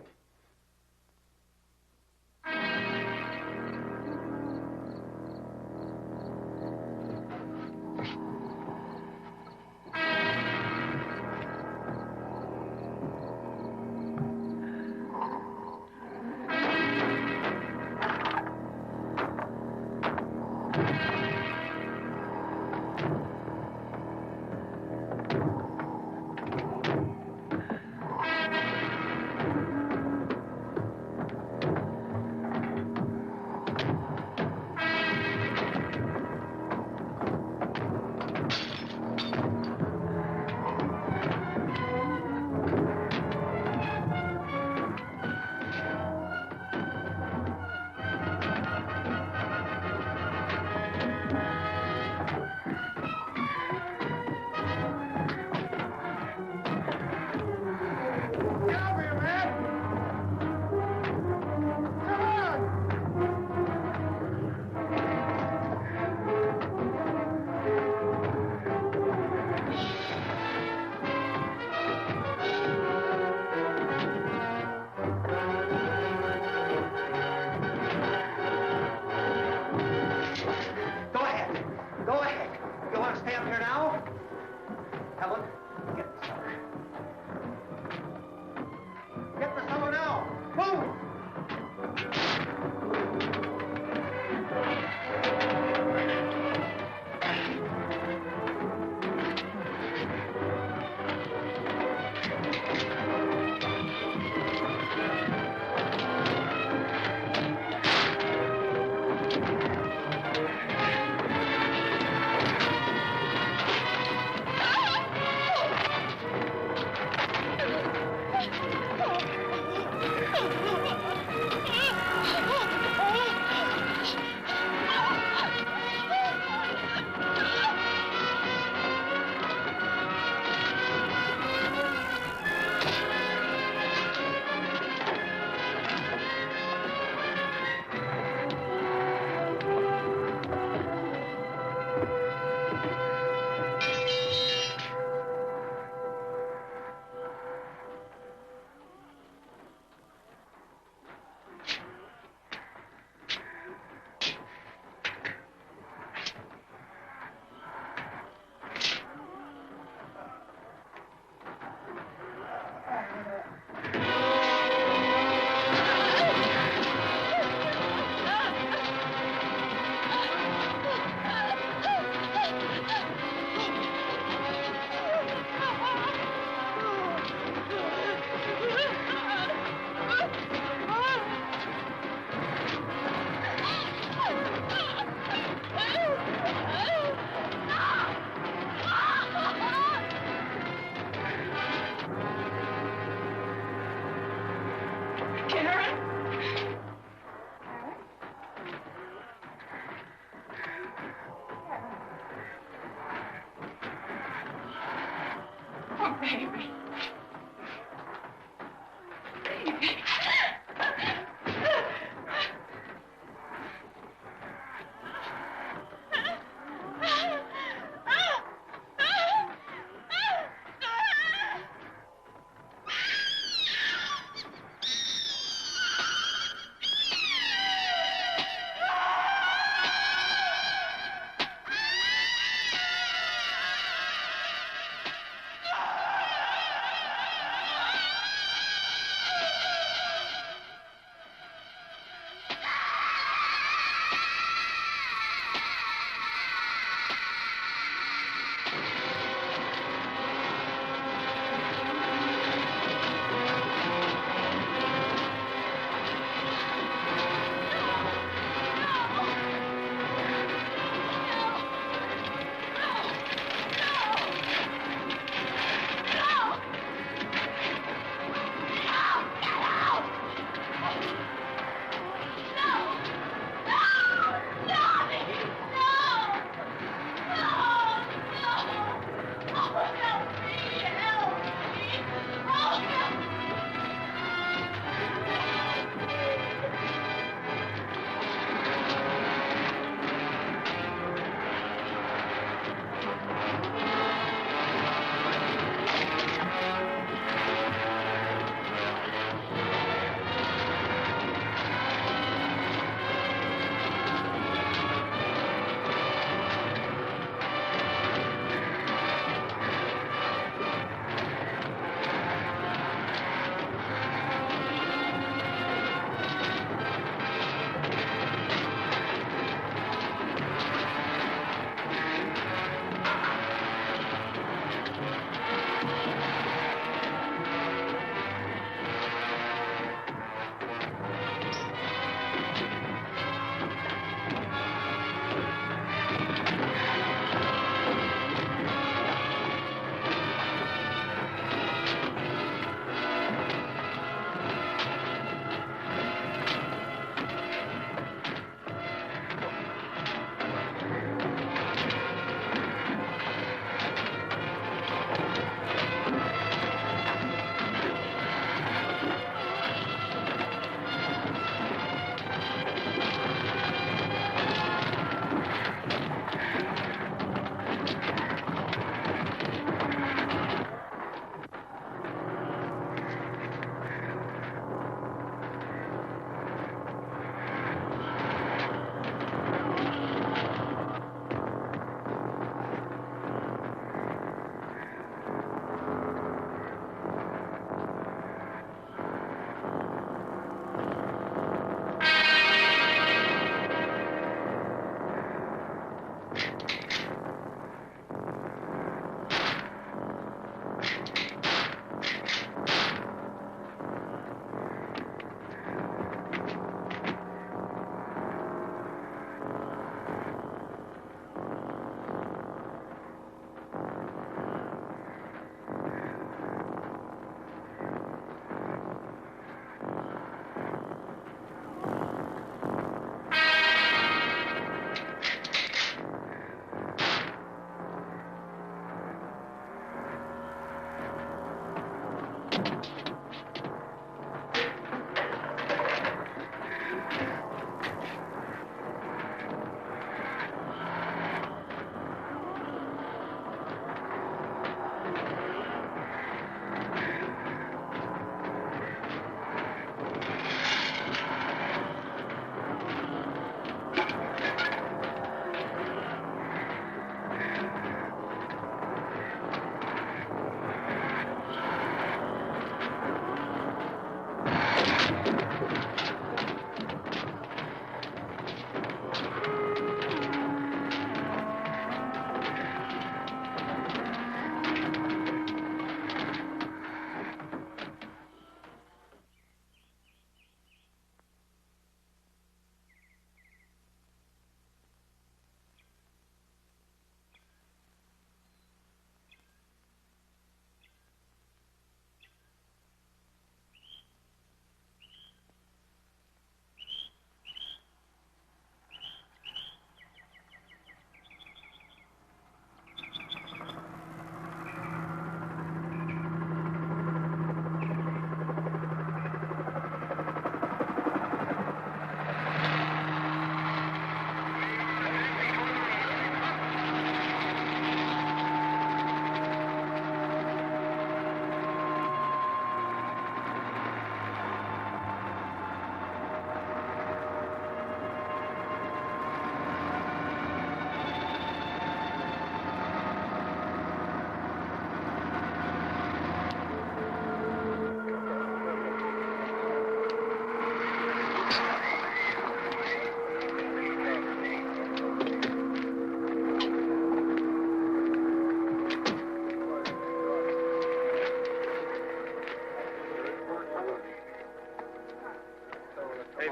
Baby.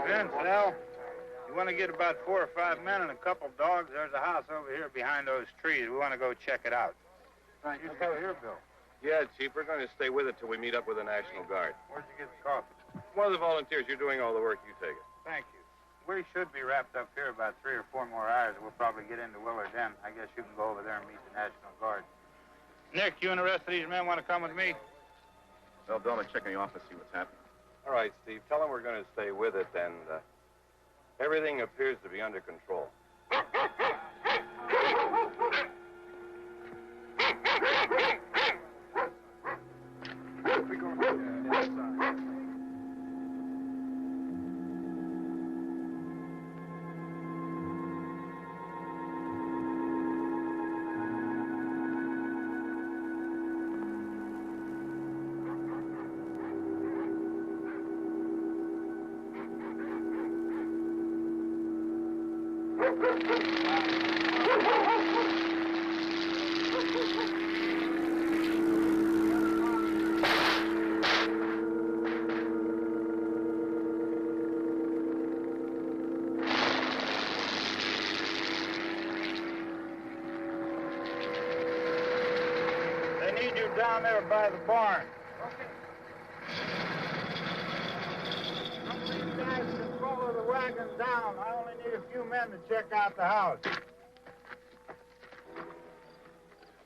Vince, Hal, you want to get about 4 or 5 men and a couple dogs? There's a house over here behind those trees. We want to go check it out. Right. You go here, Bill. Yeah, Chief, we're going to stay with it till we meet up with the National Guard. Where'd you get the coffee? One of the volunteers, you're doing all the work, you take it. Thank you. We should be wrapped up here about 3 or 4 more hours. We'll probably get into Willard then. I guess you can go over there and meet the National Guard. Nick, you and the rest of these men want to come with me? Well, Bill, I'm checking the office, see what's happening. All right, Steve, tell them we're going to stay with it, and everything appears to be under control. We go inside. They need you down there by the barn. Okay. Some of these guys can follow the wagon down. I only need a few men to check out the house.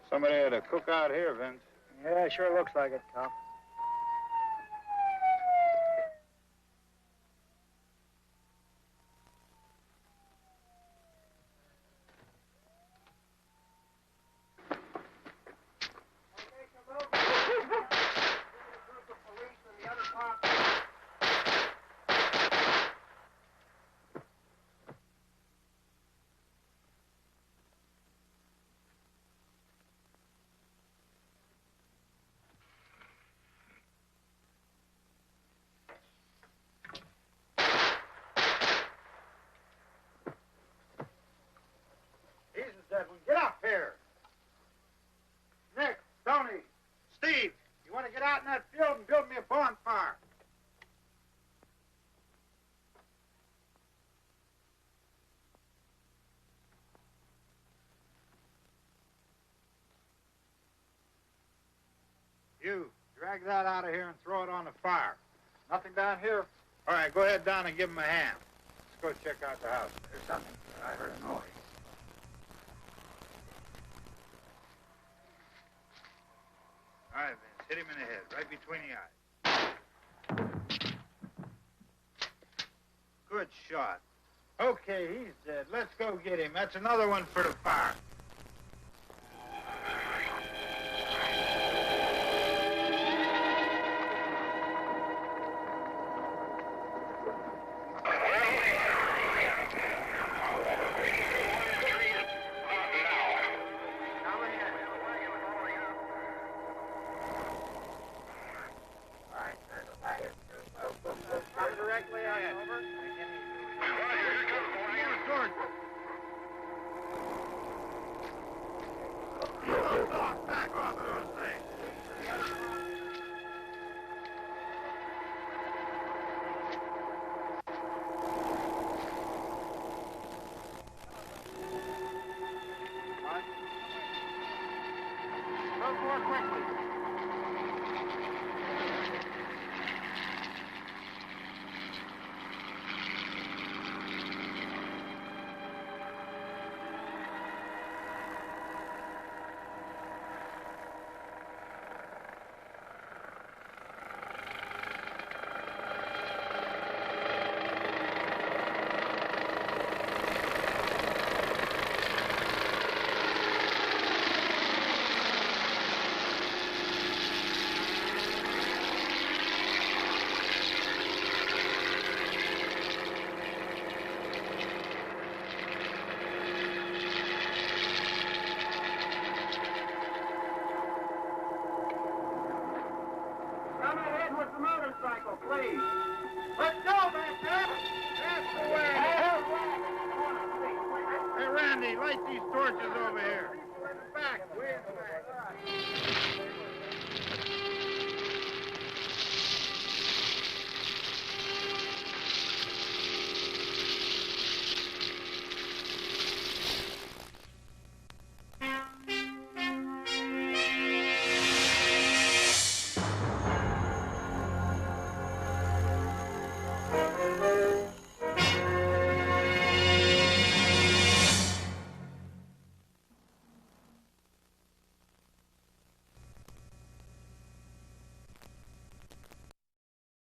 Somebody had a cookout here, Vince. Yeah, it sure looks like it, Tom. Get up here. Nick, Tony, Steve, you want to get out in that field and build me a bonfire? You, drag that out of here and throw it on the fire. Nothing down here? All right, go ahead down and give him a hand. Let's go check out the house. There's something. I heard a noise. All right, Vince, hit him in the head, right between the eyes. Good shot. Okay, he's dead. Let's go get him. That's another one for the fire. More quickly. Motorcycle, please. Let's go, Master. That's the way. Hey, Randy, light these torches over here.